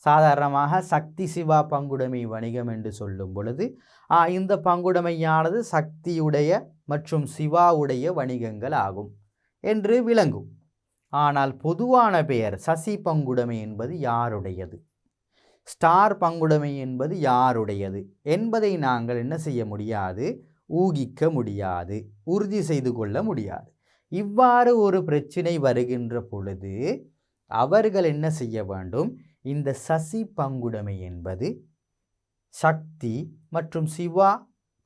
சாதாரணமாக சக்தி சிவா பங்குடைமை வணிகம் என்று சொல்லும் பொழுது இந்த பங்குடைமையானது சக்தியுடைய மற்றும் சிவாவுடைய வணிகங்கள் ஆகும் என்று விளங்கும். ஆனால் பொதுவான பெயர் சசி பங்குடைமை என்பது யாருடையது, ஸ்டார் பங்குடைமை என்பது யாருடையது என்பதை நாங்கள் என்ன செய்ய முடியாது, ஊகிக்க முடியாது, உறுதி செய்து கொள்ள முடியாது. இவ்வாறு ஒரு பிரச்சினை வருகின்ற பொழுது அவர்கள் என்ன செய்ய வேண்டும், இந்த சசி பங்குடைமை என்பது சக்தி மற்றும் சிவா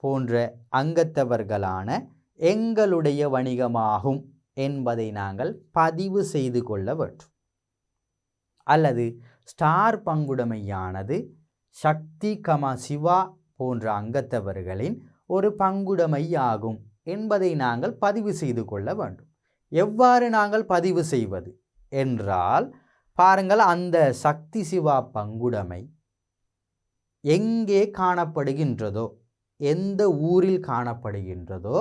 போன்ற அங்கத்தவர்களான எங்களுடைய வணிகமாகும் என்பதை நாங்கள் பதிவு செய்து கொள்ள வேண்டும். அல்லது ஸ்டார் பங்குடைமையானது சக்தி சிவா போன்ற அங்கத்தவர்களின் ஒரு பங்குடைமை ஆகும் என்பதை நாங்கள் பதிவு செய்து கொள்ள வேண்டும். எவ்வாறு நாங்கள் பதிவு செய்வது என்றால், பாருங்கள், அந்த சக்தி சிவா பங்குடைமை எங்கே காணப்படுகின்றதோ, எந்த ஊரில் காணப்படுகின்றதோ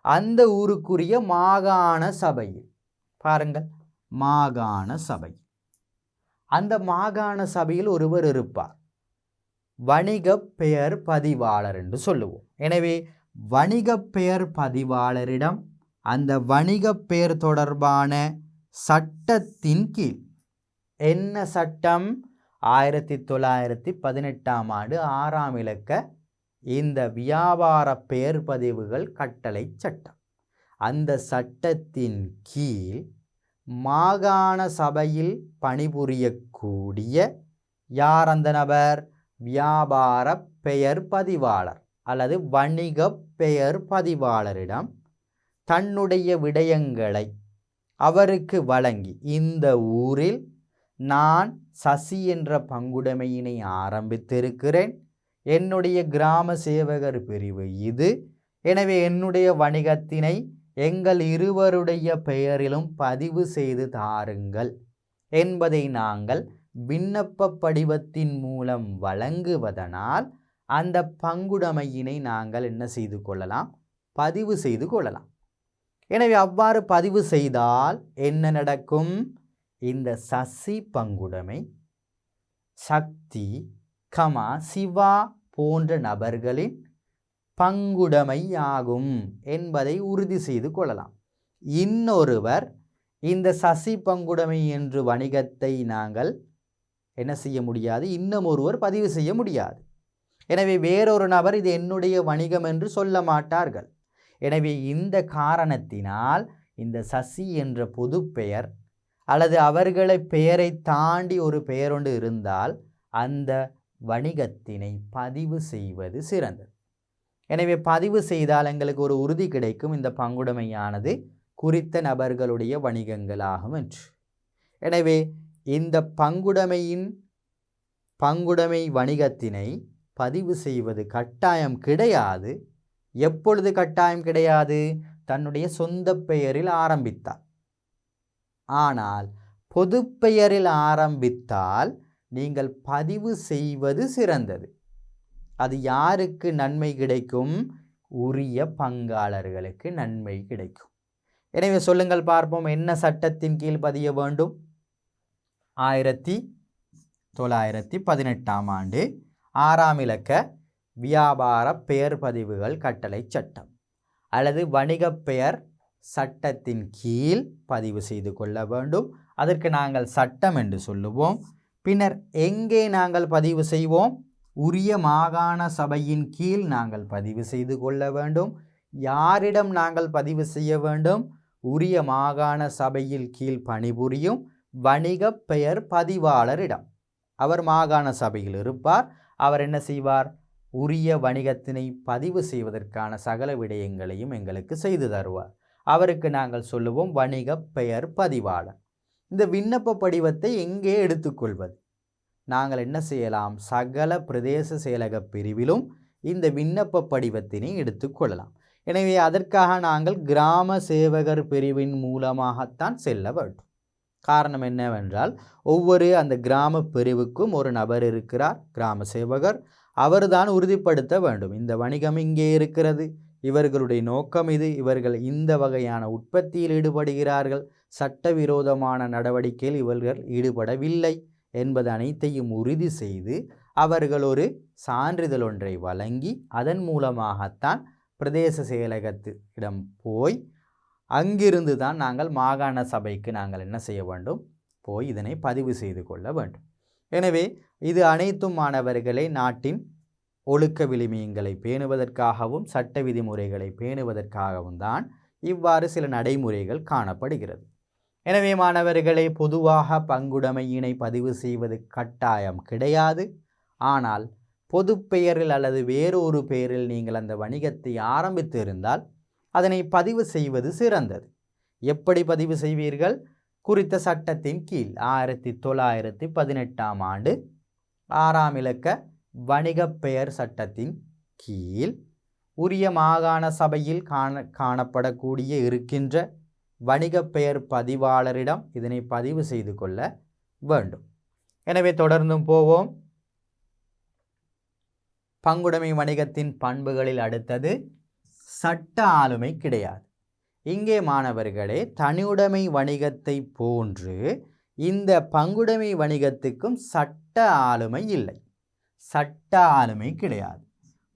அந்த ஊருக்குரிய மாகாண சபையில், பாருங்கள், மாகாண சபை, அந்த மாகாண சபையில் ஒருவர் இருப்பார், வணிக பெயர் பதிவாளர் என்று சொல்லுவோம். எனவே வணிக பெயர் பதிவாளரிடம் அந்த வணிக பெயர் தொடர்பான சட்டத்தின் கீழ், என்ன சட்டம், 1918ஆம் ஆண்டு 6ஆம் இலக்க இந்த வியாபார பெயர் பதிவுகள் கட்டளை சட்டம், அந்த சட்டத்தின் கீழ் மாகாண சபையில் பணிபுரியக்கூடிய யார் அந்த நபர், வியாபார பெயர் பதிவாளர் அல்லது வணிக பெயர் பதிவாளரிடம் தன்னுடைய விடயங்களை அவருக்கு வழங்கி, இந்த ஊரில் நான் சசி என்ற பங்குடைமையினை ஆரம்பித்திருக்கிறேன், என்னுடைய கிராம சேவகர் பிரிவு இது, எனவே என்னுடைய வணிகத்தினை எங்கள் இருவருடைய பெயரிலும் பதிவு செய்து தாருங்கள் என்பதை நாங்கள் விண்ணப்ப படிவத்தின் மூலம் வழங்குவதனால் அந்த பங்குடைமையினை நாங்கள் என்ன செய்து கொள்ளலாம், பதிவு செய்து கொள்ளலாம். எனவே அவ்வாறு பதிவு செய்தால் என்ன நடக்கும், இந்த சசி பங்குடைமை சக்தி சிவா போன்ற நபர்களின் பங்குடைமை ஆகும் என்பதை உறுதி செய்து கொள்ளலாம். இன்னொருவர் இந்த சசி பங்குடைமை என்று வணிகத்தை நாங்கள் என்ன செய்ய முடியாது, இன்னும் ஒருவர் பதிவு செய்ய முடியாது. எனவே வேறொரு நபர் இது என்னுடைய வணிகம் என்று சொல்ல மாட்டார்கள். எனவே இந்த காரணத்தினால் இந்த சசி என்ற பொது பெயர் அல்லது அவர்களை பெயரை தாண்டி ஒரு பெயரொன்று இருந்தால் அந்த வணிகத்தினை பதிவு செய்வது சிறந்தது. எனவே பதிவு செய்தால் எங்களுக்கு ஒரு உறுதி கிடைக்கும், இந்த பங்குடைமையானது குறித்த நபர்களுடைய வணிகங்களாகும் என்று. எனவே இந்த பங்குடைமை வணிகத்தினை பதிவு செய்வது கட்டாயம் கிடையாது. எப்பொழுது கட்டாயம் கிடையாது? தன்னுடைய சொந்த பெயரில் ஆரம்பித்தால். ஆனால் பொது பெயரில் ஆரம்பித்தால் நீங்கள் பதிவு செய்வது சிறந்தது. அது யாருக்கு நன்மை கிடைக்கும்? உரிய பங்காளர்களுக்கு நன்மை கிடைக்கும். எனவே சொல்லுங்கள் பார்ப்போம், என்ன சட்டத்தின் கீழ் பதிய வேண்டும்? 1918ஆம் ஆண்டு 6ஆம் இலக்க வியாபார பெயர் பதிவுகள் கட்டளை சட்டம் அல்லது வணிக பெயர் சட்டத்தின் கீழ் பதிவு செய்து கொள்ள வேண்டும். அதற்கு நாங்கள் சட்டம் என்று சொல்லுவோம். பின்னர் எங்கே நாங்கள் பதிவு செய்வோம்? உரிய மாகாண சபையின் கீழ் நாங்கள் பதிவு செய்து கொள்ள வேண்டும். யாரிடம் நாங்கள் பதிவு செய்ய வேண்டும்? உரிய மாகாண சபையில் கீழ் பணிபுரியும் வணிக பெயர் பதிவாளரிடம். அவர் மாகாண சபையில் இருப்பார். அவர் என்ன செய்வார்? உரிய வணிகத்தினை பதிவு செய்வதற்கான சகல விடயங்களையும் எங்களுக்கு செய்து தருவார். அவருக்கு நாங்கள் சொல்லுவோம் வணிக பெயர் பதிவாளர். இந்த விண்ணப்ப படிவத்தை எங்கே எடுத்துக்கொள்வது? நாங்கள் என்ன செய்யலாம்? சகல பிரதேச செயலக பிரிவிலும் இந்த விண்ணப்ப படிவத்தினை எடுத்துக்கொள்ளலாம். எனவே அதற்காக நாங்கள் கிராம சேவகர் பிரிவின் மூலமாகத்தான் செல்ல வேண்டும். காரணம் என்னவென்றால் ஒவ்வொரு அந்த கிராம பிரிவுக்கும் ஒரு நபர் இருக்கிறார், கிராம சேவகர். அவர்தான் உறுதிப்படுத்த வேண்டும், இந்த வணிகம் இங்கே இருக்கிறது, இவர்களுடைய நோக்கம் இது, இவர்கள் இந்த வகையான உற்பத்தியில் ஈடுபடுகிறார்கள், சட்டவிரோதமான நடவடிக்கையில் இவர்கள் ஈடுபடவில்லை என்பது அனைத்தையும் உறுதி செய்து அவர்கள் ஒரு சான்றிதழ் ஒன்றை வழங்கி அதன் மூலமாகத்தான் பிரதேச செயலகத்திடம் போய் அங்கிருந்து தான் நாங்கள் மாகாண சபைக்கு நாங்கள் என்ன செய்ய வேண்டும்? போய் இதனை பதிவு செய்து கொள்ள வேண்டும். எனவே இது அனைத்தும் மாணவர்களை நாட்டின் ஒழுக்க விழுமியங்களை பேணுவதற்காகவும் சட்ட விதிமுறைகளை பேணுவதற்காகவும் தான் இவ்வாறு சில நடைமுறைகள் காணப்படுகிறது. எனவே மாணவர்களை பொதுவாக பங்குடைமையினை பதிவு செய்வது கட்டாயம் கிடையாது. ஆனால் பொது பெயரில் அல்லது வேறொரு பெயரில் நீங்கள் அந்த வணிகத்தை ஆரம்பித்து இருந்தால் அதனை பதிவு செய்வது சிறந்தது. எப்படி பதிவு செய்வீர்கள்? குறித்த சட்டத்தின் கீழ் 1918ஆம் ஆண்டு 6ஆம் இலக்க வணிக பெயர் சட்டத்தின் கீழ் உரிய மாகாண சபையில் காணப்படக்கூடிய இருக்கின்ற வணிக பெயர் பதிவாளரிடம் இதனை பதிவு செய்து கொள்ள வேண்டும். எனவே தொடர்ந்தும் போவோம். பங்குடைமை வணிகத்தின் பண்புகளில் அடுத்தது சட்ட ஆளுமை கிடையாது. இங்கே மாணவர்களே தனியுடைமை வணிகத்தை போன்று இந்த பங்குடைமை வணிகத்துக்கும் சட்ட ஆளுமை இல்லை, சட்ட ஆளுமை கிடையாது.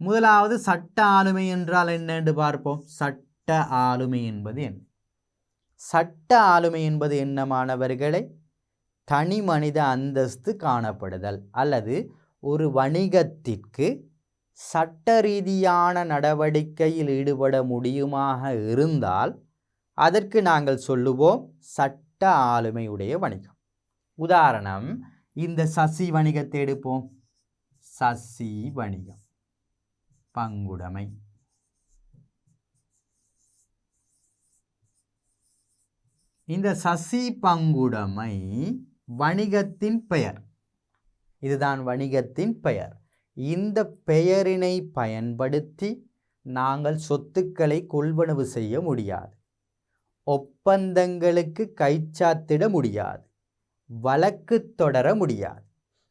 முதலாவது சட்ட ஆளுமை என்றால் என்ன என்று பார்ப்போம். சட்ட ஆளுமை என்பது என்ன? சட்ட ஆளுமை என்பது என்ன மாணவர்களே? தனி மனித அந்தஸ்து காணப்படுதல் அல்லது ஒரு வணிகத்திற்கு சட்ட ரீதியான நடவடிக்கையில் ஈடுபட முடியுமாக இருந்தால் அதற்கு நாங்கள் சொல்லுவோம் சட்ட ஆளுமையுடைய வணிகம். உதாரணம், இந்த சசி வணிகத்தை எடுப்போம். சசி வணிகம் பங்குடைமை. இந்த சசி பங்குடைமை வணிகத்தின் பெயர். இதுதான் வணிகத்தின் பெயர். இந்த பெயரினை பயன்படுத்தி நாங்கள் சொத்துக்களை கொள்வனவு செய்ய முடியாது, ஒப்பந்தங்களுக்கு கைச்சாத்திட முடியாது, வழக்கு தொடர முடியாது.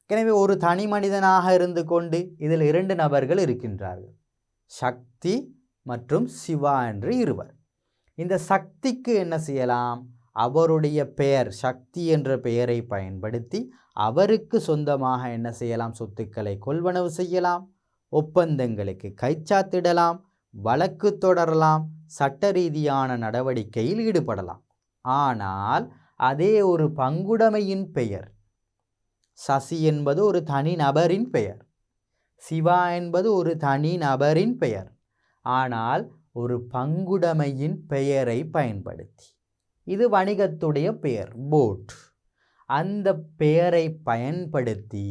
எனவே ஒரு தனி மனிதனாக இருந்து கொண்டு இதில் 2 நபர்கள் இருக்கின்றார்கள், சக்தி மற்றும் சிவா என்று இருவர். இந்த சக்திக்கு என்ன செய்யலாம்? அவருடைய பெயர் சக்தி என்ற பெயரை பயன்படுத்தி அவருக்கு சொந்தமாக என்ன செய்யலாம்? சொத்துக்களை கொள்வனவு செய்யலாம், ஒப்பந்தங்களுக்கு கைச்சாத்திடலாம், வழக்கு தொடரலாம், சட்ட ரீதியான நடவடிக்கையில் ஈடுபடலாம். ஆனால் அதே ஒரு பங்குடைமையின் பெயர், சசி என்பது ஒரு தனி நபரின் பெயர், சிவா என்பது ஒரு தனி நபரின் பெயர். ஆனால் ஒரு பங்குடைமையின் பெயரை பயன்படுத்தி, இது வணிகத்துடைய பெயர் போட், அந்த பெயரை பயன்படுத்தி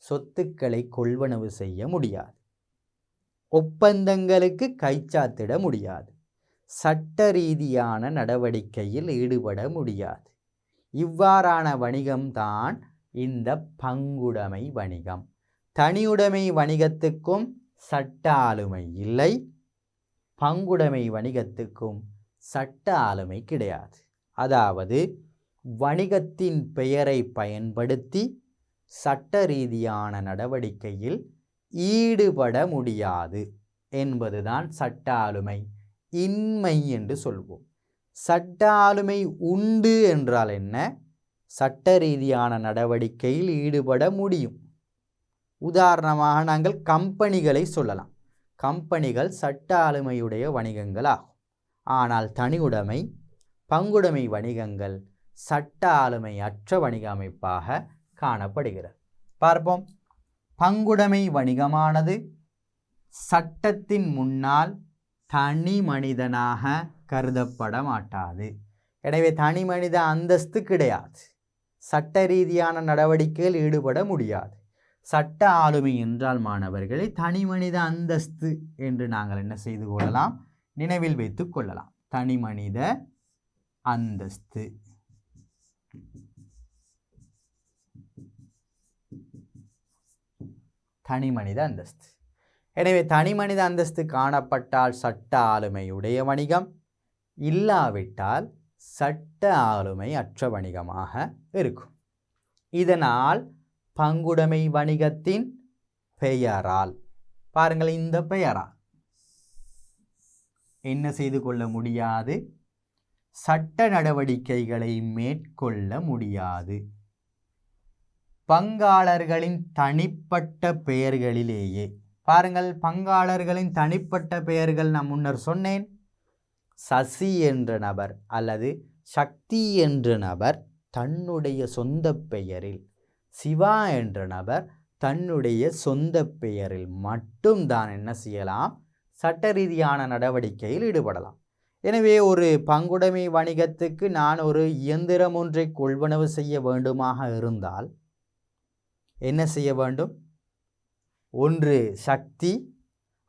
சொத்துக்களை கொள்வனவு செய்ய முடியாது, ஒப்பந்தங்களுக்கு கைச்சாத்திட முடியாது, சட்ட ரீதியான நடவடிக்கையில் ஈடுபட முடியாது. இவ்வாறான வணிகம்தான் இந்த பங்குடைமை வணிகம். தனியுடைமை வணிகத்துக்கும் சட்ட ஆளுமை இல்லை, பங்குடைமை வணிகத்துக்கும் சட்ட ஆளுமை கிடையாது. அதாவது வணிகத்தின் பெயரை பயன்படுத்தி சட்ட ரீதியான நடவடிக்கையில் ஈடுபட முடியாது என்பதுதான் சட்ட ஆளுமை இன்மை என்று சொல்வோம். சட்ட ஆளுமை உண்டு என்றால் என்ன? சட்ட ரீதியான நடவடிக்கையில் ஈடுபட முடியும். உதாரணமாக நாங்கள் கம்பெனிகளை சொல்லலாம். கம்பெனிகள் சட்ட ஆளுமையுடைய வணிகங்கள் ஆகும். ஆனால் தனியுடைமை, பங்குடைமை வணிகங்கள் சட்ட ஆளுமை அற்ற வணிக அமைப்பாக காணப்படுகிறது. பார்ப்போம். பங்குடைமை வணிகமானது சட்டத்தின் முன்னால் தனி மனிதனாக கருதப்பட மாட்டாது. எனவே தனி மனித அந்தஸ்து கிடையாது, சட்ட ரீதியான நடவடிக்கையில் ஈடுபட முடியாது. சட்ட ஆளுமை என்றால் மாணவர்களை தனி மனித அந்தஸ்து என்று நாங்கள் என்ன செய்து கொள்ளலாம், நினைவில் வைத்துக் கொள்ளலாம். தனி மனித அந்தஸ்து. தனி மனித அந்தஸ்து. எனவே தனி மனித அந்தஸ்து காணப்பட்டால் சட்ட ஆளுமையுடைய வணிகம், இல்லாவிட்டால் சட்ட ஆளுமை அற்ற வணிகமாக இருக்கும். இதனால் பங்குடைமை வணிகத்தின் பெயரால், பாருங்கள், இந்த பெயரால் என்ன செய்து கொள்ள முடியாது, சட்ட நடவடிக்கைகளை மேற்கொள்ள முடியாது. பங்காளர்களின் தனிப்பட்ட பெயர்களிலேயே, பாருங்கள், பங்காளர்களின் தனிப்பட்ட பெயர்கள் நான் முன்னர் சொன்னேன். சசி என்ற நபர் அல்லது சக்தி என்ற நபர் தன்னுடைய சொந்த பெயரில், சிவா என்ற நபர் தன்னுடைய சொந்த பெயரில் மட்டும்தான் என்ன செய்யலாம், சட்ட ரீதியான நடவடிக்கையில் ஈடுபடலாம். எனவே ஒரு பங்குடைமை வணிகத்துக்கு நான் ஒரு இயந்திரம் ஒன்றை கொள்வனவு செய்ய வேண்டுமாக இருந்தால் என்ன செய்ய வேண்டும்? ஒன்று சக்தி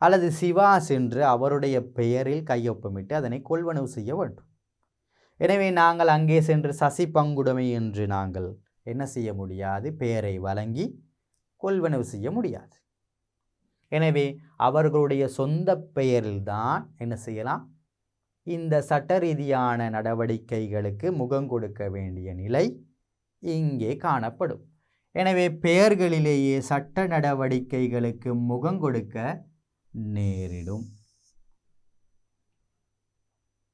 அல்லது சிவா சென்று அவருடைய பெயரில் கையொப்பமிட்டு அதனை கொள்வனவு செய்ய வேண்டும். எனவே நாங்கள் அங்கே சென்று சசி பங்குடைமை என்று நாங்கள் என்ன செய்ய முடியாது, பெயரை வழங்கி கொள்வனவு செய்ய முடியாது. எனவே அவர்களுடைய சொந்த பெயரில்தான் என்ன செய்யலாம், இந்த சட்ட ரீதியான நடவடிக்கைகளுக்கு முகம் கொடுக்க வேண்டிய நிலை இங்கே காணப்படும். எனவே பெயர்களிலேயே சட்ட நடவடிக்கைகளுக்கு முகம் கொடுக்க நேரிடும்.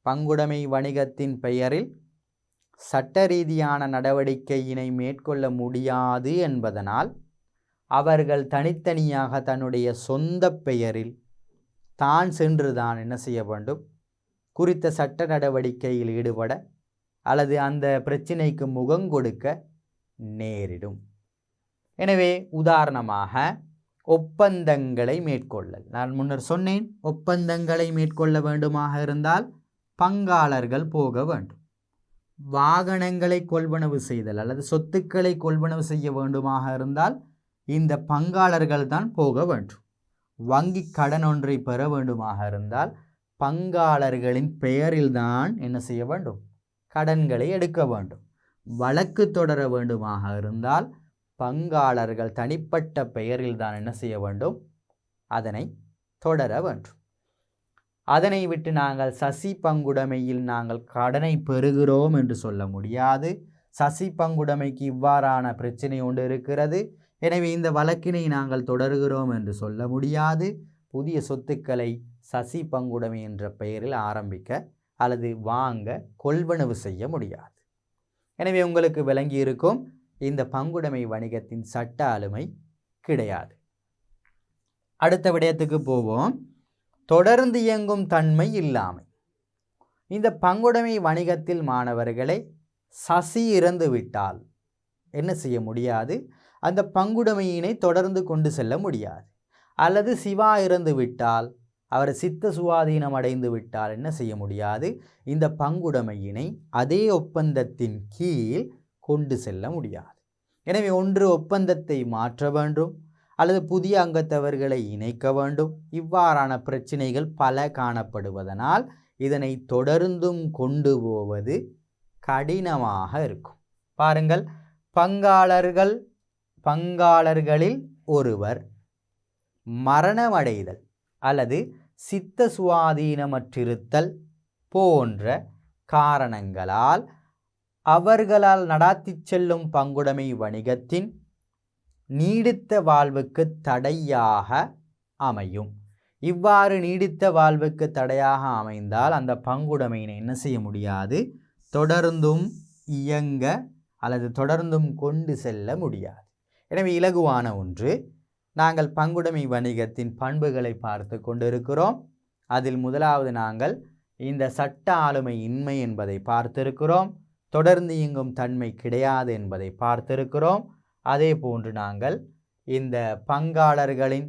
பங்குடைமை வணிகத்தின் பெயரில் சட்ட ரீதியான நடவடிக்கையினை மேற்கொள்ள முடியாது என்பதனால் அவர்கள் தனித்தனியாக தன்னுடைய சொந்த பெயரில் தான் சென்றுதான் என்ன செய்ய வேண்டும், குறித்த சட்ட நடவடிக்கையில் ஈடுபட அல்லது அந்த பிரச்சினைக்கு முகம் கொடுக்க நேரிடும். எனவே உதாரணமாக ஒப்பந்தங்களை மேற்கொள்ளல். நான் முன்னர் சொன்னேன், ஒப்பந்தங்களை மேற்கொள்ள வேண்டுமாக இருந்தால் பங்காளர்கள் போக வேண்டும். வாகனங்களை கொள்வனவு செய்தல் அல்லது சொத்துக்களை கொள்வனவு செய்ய வேண்டுமாக இருந்தால் இந்த பங்காளர்கள் தான் போக வேண்டும். வங்கி கடன் ஒன்றை பெற வேண்டுமாக இருந்தால் பங்காளர்களின் பெயரில்தான் என்ன செய்ய வேண்டும், கடன்களை எடுக்க வேண்டும். வழக்கு தொடர வேண்டுமாக இருந்தால் பங்காளர்கள் தனிப்பட்ட பெயரில் தான் என்ன செய்ய வேண்டும், அதனை தொடர வேண்டும். அதனை விட்டு நாங்கள் சசி பங்குடைமையில் நாங்கள் கடனை பெறுகிறோம் என்று சொல்ல முடியாது. சசி பங்குடைமைக்கு இவ்வாறான பிரச்சனை ஒன்று இருக்கிறது, எனவே இந்த வழக்கினை நாங்கள் தொடர்கிறோம் என்று சொல்ல முடியாது. புதிய சொத்துக்களை சசி பங்குடைமை என்ற பெயரில் ஆரம்பிக்க அல்லது வாங்க கொள்வனவு செய்ய முடியாது. எனவே உங்களுக்கு விளங்கி இருக்கும், இந்த பங்குடைமை வணிகத்தின் சட்ட ஆளுமை கிடையாது. அடுத்த விடயத்துக்கு போவோம். தொடர்ந்து இயங்கும் தன்மை இல்லாமை. இந்த பங்குடைமை வணிகத்தில் மாணவர்களை சசி இறந்து விட்டால் என்ன செய்ய முடியாது? அந்த பங்குடைமையினை தொடர்ந்து கொண்டு செல்ல முடியாது. அல்லது சிவா இறந்து விட்டால், அவர் சித்த சுவாதீனம் அடைந்து விட்டால் என்ன செய்ய முடியாது? இந்த பங்குடைமையினை அதே ஒப்பந்தத்தின் கீழ் கொண்டு செல்ல முடியாது. எனவே ஒன்று ஒப்பந்தத்தை மாற்ற வேண்டும், அல்லது புதிய அங்கத்தவர்களை இணைக்க வேண்டும். இவ்வாறான பிரச்சனைகள் பல காணப்படுவதனால் இதனை தொடர்ந்தும் கொண்டு போவது கடினமாக இருக்கும். பாருங்கள், பங்காளர்களில் ஒருவர் மரணமடைதல் அல்லது சித்த சுவாதீனமற்றிருத்தல் போன்ற காரணங்களால் அவர்களால் நடாத்தி செல்லும் பங்குடைமை வணிகத்தின் நீடித்த வாழ்வுக்கு தடையாக அமையும். இவ்வாறு நீடித்த வாழ்வுக்கு தடையாக அமைந்தால் அந்த பங்குடைமையினை என்ன செய்ய முடியாது? தொடர்ந்தும் இயங்க அல்லது தொடர்ந்தும் கொண்டு செல்ல முடியாது. எனவே இலகுவான ஒன்று. நாங்கள் பங்குடைமை வணிகத்தின் பண்புகளை பார்த்து கொண்டிருக்கிறோம். அதில் முதலாவது நாங்கள் இந்த சட்ட ஆளுமை இன்மை என்பதை பார்த்திருக்கிறோம். தொடர்ந்து இயங்கும் தன்மை கிடையாது என்பதை பார்த்திருக்கிறோம். அதே போன்று நாங்கள் இந்த பங்காளர்களின்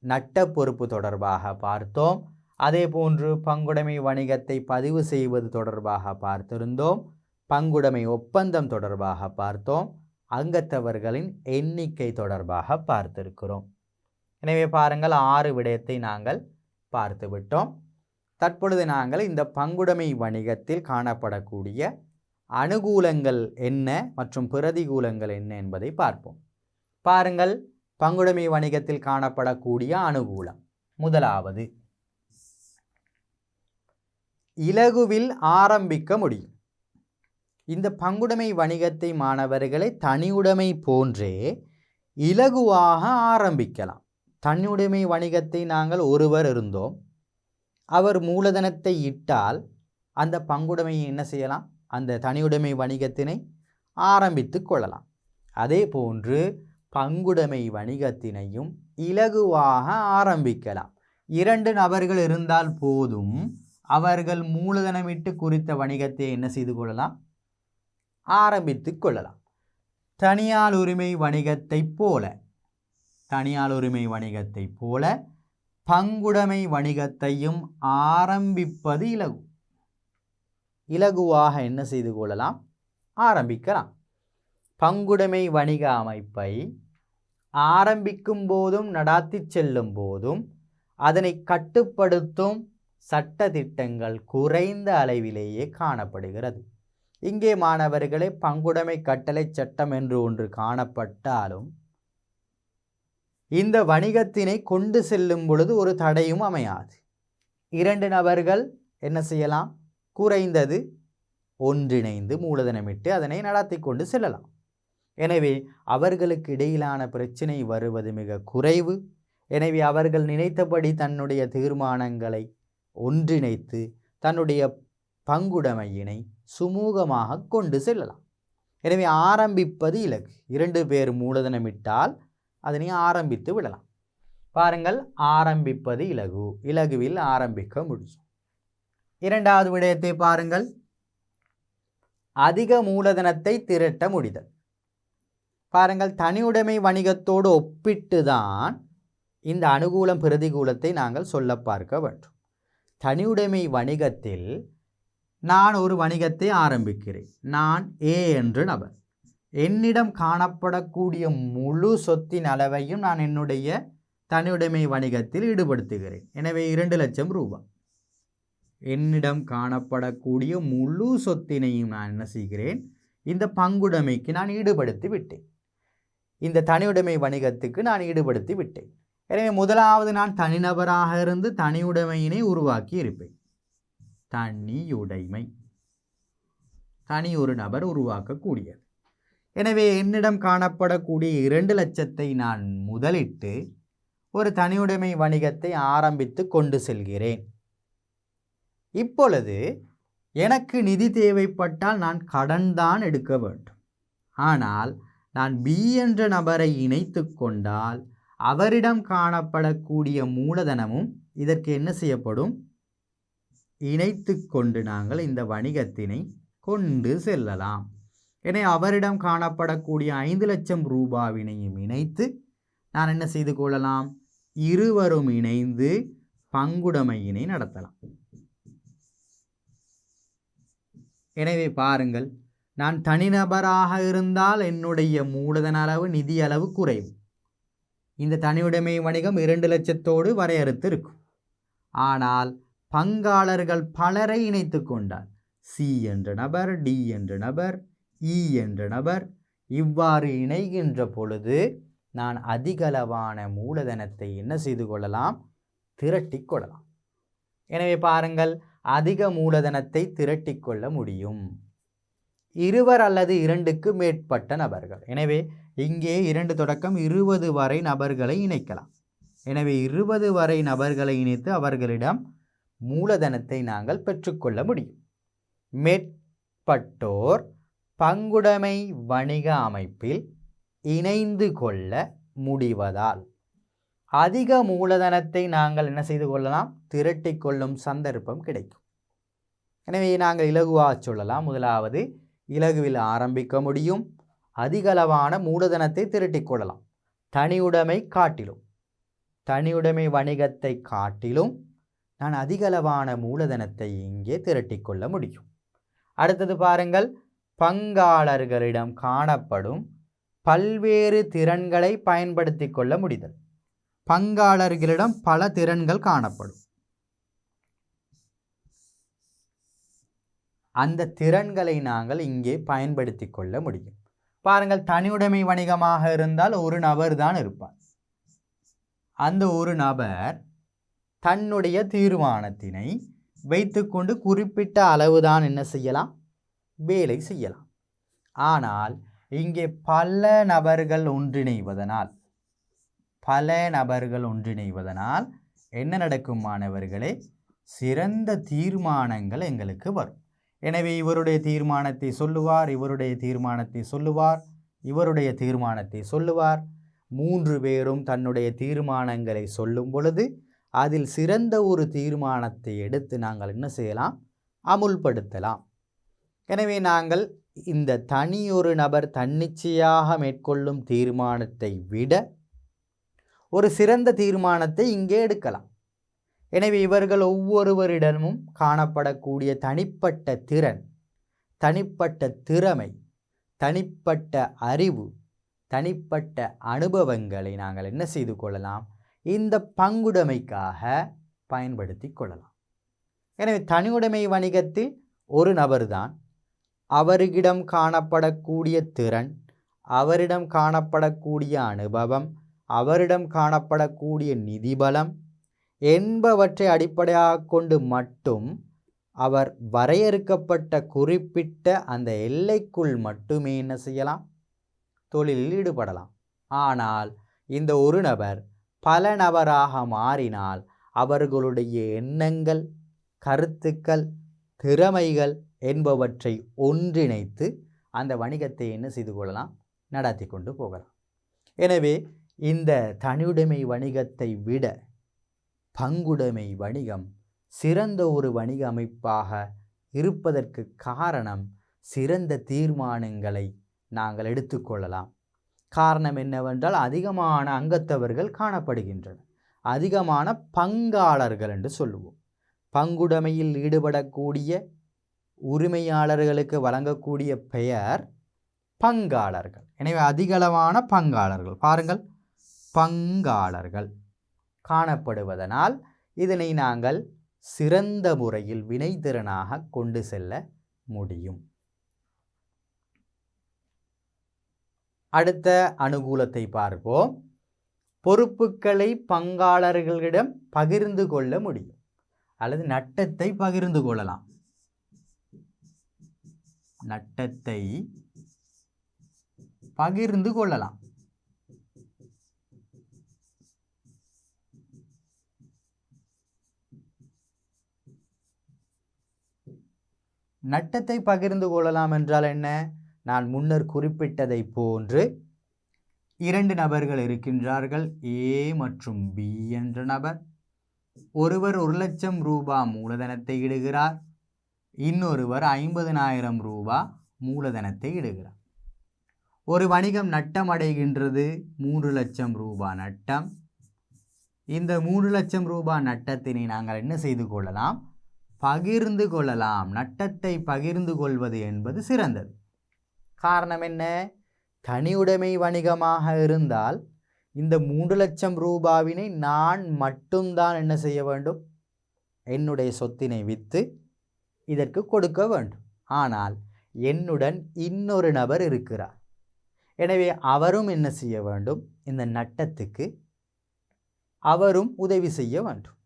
நட்ட பொறுப்பு தொடர்பாக பார்த்தோம். அதே போன்று பங்குடைமை வணிகத்தை பதிவு செய்வது தொடர்பாக பார்த்திருந்தோம். பங்குடைமை ஒப்பந்தம் தொடர்பாக பார்த்தோம். அங்கத்தவர்களின் எண்ணிக்கை தொடர்பாக பார்த்திருக்கிறோம். எனவே பாருங்கள், 6 விடயத்தை நாங்கள் பார்த்து விட்டோம். தற்பொழுது நாங்கள் இந்த பங்குடைமை வணிகத்தில் காணப்படக்கூடிய அனுகூலங்கள் என்ன மற்றும் பிரதிகூலங்கள் என்ன என்பதை பார்ப்போம். பாருங்கள், பங்குடைமை வணிகத்தில் காணப்படக்கூடிய அனுகூலம். முதலாவது, இலகுவில் ஆரம்பிக்க முடியும். இந்த பங்குடைமை வணிகத்தை மாணவர்களை தனியுடைமை போன்றே இலகுவாக ஆரம்பிக்கலாம். தனியுடைமை வணிகத்தை நாங்கள் ஒருவர் இருந்தோம், அவர் மூலதனத்தை இட்டால் அந்த பங்குடைமையை என்ன செய்யலாம்? அந்த தனியுடைமை வணிகத்தினை ஆரம்பித்து கொள்ளலாம். அதே போன்று பங்குடைமை வணிகத்தினையும் இலகுவாக ஆரம்பிக்கலாம். 2 நபர்கள் இருந்தால் போதும், அவர்கள் மூலதனமிட்டு குறித்த வணிகத்தை என்ன செய்து கொள்ளலாம்? ஆரம்பித்து கொள்ளலாம். தனியார் உரிமை வணிகத்தை போல பங்குடைமை வணிகத்தையும் ஆரம்பிப்பது இலகுவாக என்ன செய்து கொள்ளலாம்? ஆரம்பிக்கலாம். பங்குடைமை வணிக அமைப்பை ஆரம்பிக்கும் போதும் நடாத்தி செல்லும் போதும் அதனை கட்டுப்படுத்தும் சட்ட திட்டங்கள் குறைந்த அளவிலேயே காணப்படுகிறது. இங்கே மாணவர்களே, பங்குடைமை கட்டளை சட்டம் என்று ஒன்று காணப்பட்டாலும் இந்த வணிகத்தினை கொண்டு செல்லும் பொழுது ஒரு தடையும் அமையாது. 2 நபர்கள் என்ன செய்யலாம்? குறைந்தது ஒன்றிணைந்து மூலதனமிட்டு அதனை நடத்தி கொண்டு செல்லலாம். எனவே அவர்களுக்கு இடையிலான பிரச்சினை வருவது மிக குறைவு. எனவே அவர்கள் நினைத்தபடி தன்னுடைய தீர்மானங்களை ஒன்றிணைத்து தன்னுடைய பங்குடைமையினை சுமூகமாக கொண்டு செல்லலாம். எனவே ஆரம்பிப்பது இலகு. 2 பேர் மூலதனமிட்டால் அதனை ஆரம்பித்து விடலாம். பாருங்கள், ஆரம்பிப்பது இலகுவில் ஆரம்பிக்க முடியும். 2வது விடயத்தை பாருங்கள், அதிக மூலதனத்தை திரட்ட முடிதல். பாருங்கள், தனியுடைமை வணிகத்தோடு ஒப்பிட்டு தான் இந்த அனுகூலம் பிரதிகூலத்தை நாங்கள் சொல்ல பார்க்க வேண்டும். தனியுடைமை வணிகத்தில் நான் ஒரு வணிகத்தை ஆரம்பிக்கிறேன். நான் ஏ என்ற நபர். என்னிடம் காணப்படக்கூடிய முழு சொத்தின் அளவையும் நான் என்னுடைய தனியுடைமை வணிகத்தில் ஈடுபடுத்துகிறேன். எனவே 2 லட்சம் ரூபாய். என்னிடம் காணப்படக்கூடிய முழு சொத்தினையும் நான் என்ன செய்கிறேன்? இந்த பங்குடைமைக்கு நான் ஈடுபடுத்தி விட்டேன். இந்த தனியுடைமை வணிகத்துக்கு நான் ஈடுபடுத்தி விட்டேன். எனவே முதலாவது நான் தனிநபராக இருந்து தனியுடைமையினை உருவாக்கி இருப்பேன். தனி ஒரு நபர் உருவாக்கக்கூடியது. எனவே என்னிடம் காணப்படக்கூடிய 2 லட்சத்தை நான் முதலிட்டு ஒரு தனியுடைமை வணிகத்தை ஆரம்பித்து கொண்டு செல்கிறேன். இப்பொழுது எனக்கு நிதி தேவைப்பட்டால் நான் கடன் தான் எடுக்க வேண்டும். ஆனால் நான் பி என்ற நபரை இணைத்து கொண்டால் அவரிடம் காணப்படக்கூடிய மூலதனமும் இதற்கு என்ன செய்யப்படும்? இணைத்து கொண்டு நாங்கள் இந்த வணிகத்தினை கொண்டு செல்லலாம். எனவே அவரிடம் காணப்படக்கூடிய 5 லட்சம் ரூபாவினையும் இணைத்து நான் என்ன செய்து கொள்ளலாம்? இருவரும் இணைந்து பங்குடைமையினை நடத்தலாம். எனவே பாருங்கள், நான் தனிநபராக இருந்தால் என்னுடைய மூலதன அளவு நிதி அளவு குறைவு. இந்த தனியுடைமை வணிகம் 2 லட்சத்தோடு வரையறுத்து இருக்கும். ஆனால் பங்காளர்கள் பலரை இணைத்து கொண்டார். சி என்ற நபர், டி என்ற நபர், இ என்ற நபர், இவ்வாறு இணைகின்ற பொழுது நான் அதிகளவான மூலதனத்தை என்ன செய்து கொள்ளலாம்? திரட்டி கொள்ளலாம். எனவே பாருங்கள், அதிக மூலதனத்தை திரட்டி கொள்ள முடியும் 2 அல்லது 2க்கு மேற்பட்ட நபர்கள். எனவே இங்கே 2 தொடக்கம் 20 வரை நபர்களை இணைக்கலாம். எனவே 20 வரை நபர்களை இணைத்து அவர்களிடம் மூலதனத்தை நாங்கள் பெற்றுக்கொள்ள முடியும். மேற்பட்டோர் பங்குடைமை வணிக அமைப்பில் இணைந்து கொள்ள முடிவதால் அதிக மூலதனத்தை நாங்கள் என்ன செய்து கொள்ளலாம்? திரட்டி கொள்ளும் சந்தர்ப்பம் கிடைக்கும். எனவே நாங்கள் இலகுவாக சொல்லலாம். முதலாவது, இலகுவில் ஆரம்பிக்க முடியும், அதிகளவான மூலதனத்தை திரட்டி கொள்ளலாம். தனியுடைமை வணிகத்தை காட்டிலும் நான் அதிகளவான மூலதனத்தை இங்கே திரட்டி கொள்ள முடியும். அடுத்தது பாருங்கள், பங்காளர்களிடம் காணப்படும் பல்வேறு திறன்களை பயன்படுத்தி கொள்ள முடிதல். பங்காளர்களிடம் பல திறன்கள் காணப்படும். அந்த திறன்களை நாங்கள் இங்கே பயன்படுத்தி கொள்ள முடியும். பாருங்கள், தனியுடைமை வணிகமாக இருந்தால் ஒரு நபர் தான் இருப்பார். அந்த ஒரு நபர் தன்னுடைய தீர்மானத்தினை வைத்துக்கொண்டு குறிப்பிட்ட அளவுதான் என்ன செய்யலாம்? வேலை செய்யலாம். ஆனால் இங்கே பல நபர்கள் ஒன்றிணைவதனால் என்ன நடக்கும் மாணவர்களே? சிறந்த தீர்மானங்கள் எங்களுக்கு வரும். எனவே இவருடைய தீர்மானத்தை சொல்லுவார், இவருடைய தீர்மானத்தை சொல்லுவார், இவருடைய தீர்மானத்தை சொல்லுவார். 3 பேரும் தன்னுடைய தீர்மானங்களை சொல்லும் பொழுது அதில் சிறந்த ஒரு தீர்மானத்தை எடுத்து நாங்கள் என்ன செய்யலாம்? அமுல்படுத்தலாம். எனவே நாங்கள் இந்த தனியொரு நபர் தன்னிச்சையாக மேற்கொள்ளும் தீர்மானத்தை விட ஒரு சிறந்த தீர்மானத்தை இங்கே எடுக்கலாம். எனவே இவர்கள் ஒவ்வொருவரிடமும் காணப்படக்கூடிய தனிப்பட்ட திறன், தனிப்பட்ட திறமை, தனிப்பட்ட அறிவு, தனிப்பட்ட அனுபவங்களை நாங்கள் என்ன செய்து கொள்ளலாம்? இந்த பங்குடைமைக்காக பயன்படுத்தி கொள்ளலாம். எனவே தனியுடைமை வணிகத்தில் ஒரு நபர்தான், அவரிடம் காணப்படக்கூடிய திறன், அவரிடம் காணப்படக்கூடிய அனுபவம், அவரிடம் காணப்படக்கூடிய நிதிபலம் என்பவற்றை அடிப்படையாக கொண்டு மட்டும் அவர் வரையறுக்கப்பட்ட குறிப்பிட்ட அந்த எல்லைக்குள் மட்டுமே என்ன செய்யலாம்? தொழிலில் ஈடுபடலாம். ஆனால் இந்த ஒரு நபர் பல நபராக மாறினால் அவர்களுடைய எண்ணங்கள், கருத்துக்கள், திறமைகள் என்பவற்றை ஒன்றிணைத்து அந்த வணிகத்தை என்ன செய்து கொள்ளலாம்? நடத்தி கொண்டு போகலாம். எனவே இந்த தனியுடைமை வணிகத்தை விட பங்குடைமை வணிகம் சிறந்த ஒரு வணிக அமைப்பாக இருப்பதற்கு காரணம், சிறந்த தீர்மானங்களை நாங்கள் எடுத்துக்கொள்ளலாம். காரணம் என்னவென்றால் அதிகமான அங்கத்தவர்கள் காணப்படுகின்றனர், அதிகமான பங்காளர்கள் என்று சொல்லுவோம். பங்குடைமையில் ஈடுபடக்கூடிய உரிமையாளர்களுக்கு வழங்கக்கூடிய பெயர் பங்காளர்கள். எனவே அதிகளவான பங்காளர்கள், பாருங்கள், பங்காளர்கள் காணப்படுவதனால் இதனை நாங்கள் சிறந்த முறையில் வினைத்திறனாக கொண்டு செல்ல முடியும். அடுத்த அனுகூலத்தை பார்ப்போம். பொறுப்புகளை பங்காளர்களிடம் பகிர்ந்து கொள்ள முடியும் அல்லது நட்டத்தை பகிர்ந்து கொள்ளலாம். நட்டத்தை பகிர்ந்து கொள்ளலாம். நட்டத்தை பகிர்ந்து கொள்ளலாம் என்றால் என்ன? நான் முன்னர் குறிப்பிட்டதை போன்று 2 நபர்கள் இருக்கின்றார்கள், ஏ மற்றும் பி என்ற நபர். ஒருவர் 1 லட்சம் ரூபாய் மூலதனத்தை இடுகிறார், இன்னொருவர் 50,000 ரூபாய் மூலதனத்தை இடுகிறார். ஒரு வணிகம் நட்டம் அடைகின்றது, 3 லட்சம் ரூபாய் நட்டம். இந்த 3 லட்சம் ரூபாய் நட்டத்தினை நாங்கள் என்ன செய்து கொள்ளலாம்? பகிர்ந்து கொள்ளலாம். நட்டத்தை பகிர்ந்து கொள்வது என்பது சிறந்தது. காரணம் என்ன? தனியுடைமை வணிகமாக இருந்தால் இந்த 3 லட்சம் ரூபாவினை நான் மட்டும்தான் என்ன செய்ய வேண்டும்? என்னுடைய சொத்தினை விற்று இதற்கு கொடுக்க வேண்டும். ஆனால் என்னுடன் இன்னொரு நபர் இருக்கிறார். எனவே அவரும் என்ன செய்ய வேண்டும்? இந்த நட்டத்துக்கு அவரும் உதவி செய்ய வேண்டும்.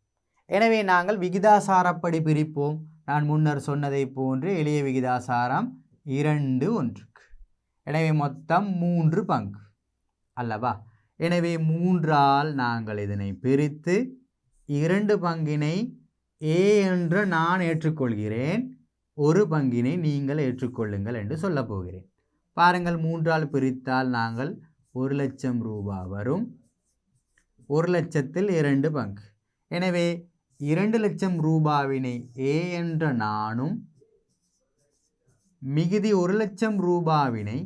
எனவே நாங்கள் விகிதாசாரப்படி பிரிப்போம். நான் முன்னர் சொன்னதை போன்று எளிய விகிதாசாரம் 2:1. எனவே மொத்தம் 3 பங்கு அல்லவா? எனவே 3ஆல் நாங்கள் இதனை பிரித்து 2 பங்கினை ஏ என்று நான் ஏற்றுக்கொள்கிறேன், 1 பங்கினை நீங்கள் ஏற்றுக்கொள்ளுங்கள் என்று சொல்ல போகிறேன். பாருங்கள், 3ஆல் பிரித்தால் நாங்கள் 1 லட்சம் ரூபாய் வரும். 1 லட்சத்தில் 2 பங்கு. எனவே 2 லட்சம் ரூபாவினை ஏ என்ற நானும் மிகுதி 1 லட்சம் ரூபாவினை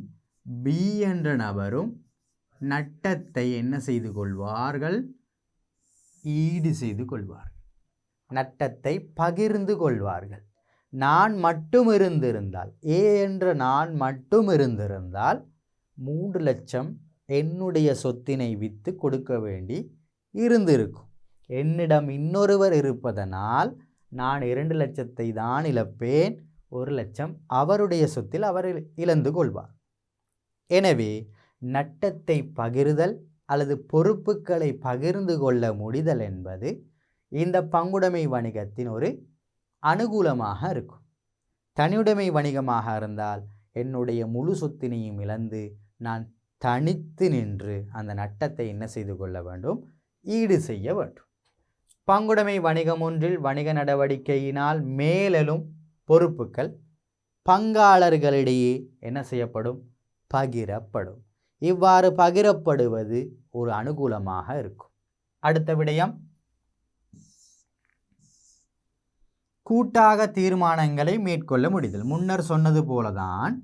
பி என்ற நபரும் நட்டத்தை என்ன செய்து கொள்வார்கள்? ஈடு செய்து கொள்வார்கள். நட்டத்தை பகிர்ந்து கொள்வார்கள். நான் மட்டும் இருந்திருந்தால், ஏ என்ற நான் மட்டும் இருந்திருந்தால் 3 லட்சம் என்னுடைய சொத்தினை விற்று கொடுக்க வேண்டி இருந்திருக்கும். என்னிடம் இன்னொருவர் இருப்பதனால் நான் 2 லட்சத்தை தான் இழப்பேன், 1 லட்சம் அவருடைய சொத்தில் அவர் இழந்து கொள்வார். எனவே நட்டத்தை பகிர்தல் அல்லது பொறுப்புகளை பகிர்ந்து கொள்ள முடிதல் என்பது இந்த பங்குடைமை வணிகத்தின் ஒரு அனுகூலமாக இருக்கும். தனியுடைமை வணிகமாக இருந்தால் என்னுடைய முழு சொத்தினையும் இழந்து நான் தனித்து நின்று அந்த நட்டத்தை என்ன செய்து கொள்ள வேண்டும்? ஈடு செய்ய வேண்டும். பங்குடைமை வணிகம் ஒன்றில் வணிக நடவடிக்கையினால் மேலும் பொறுப்புகள் பங்காளர்களிடையே என்ன செய்யப்படும்? பகிரப்படும். இவ்வாறு பகிரப்படுவது ஒரு அனுகூலமாக இருக்கும். அடுத்த விடயம், கூட்டாக தீர்மானங்களை மேற்கொள்ள முடிதல். முன்னர் சொன்னது போலதான்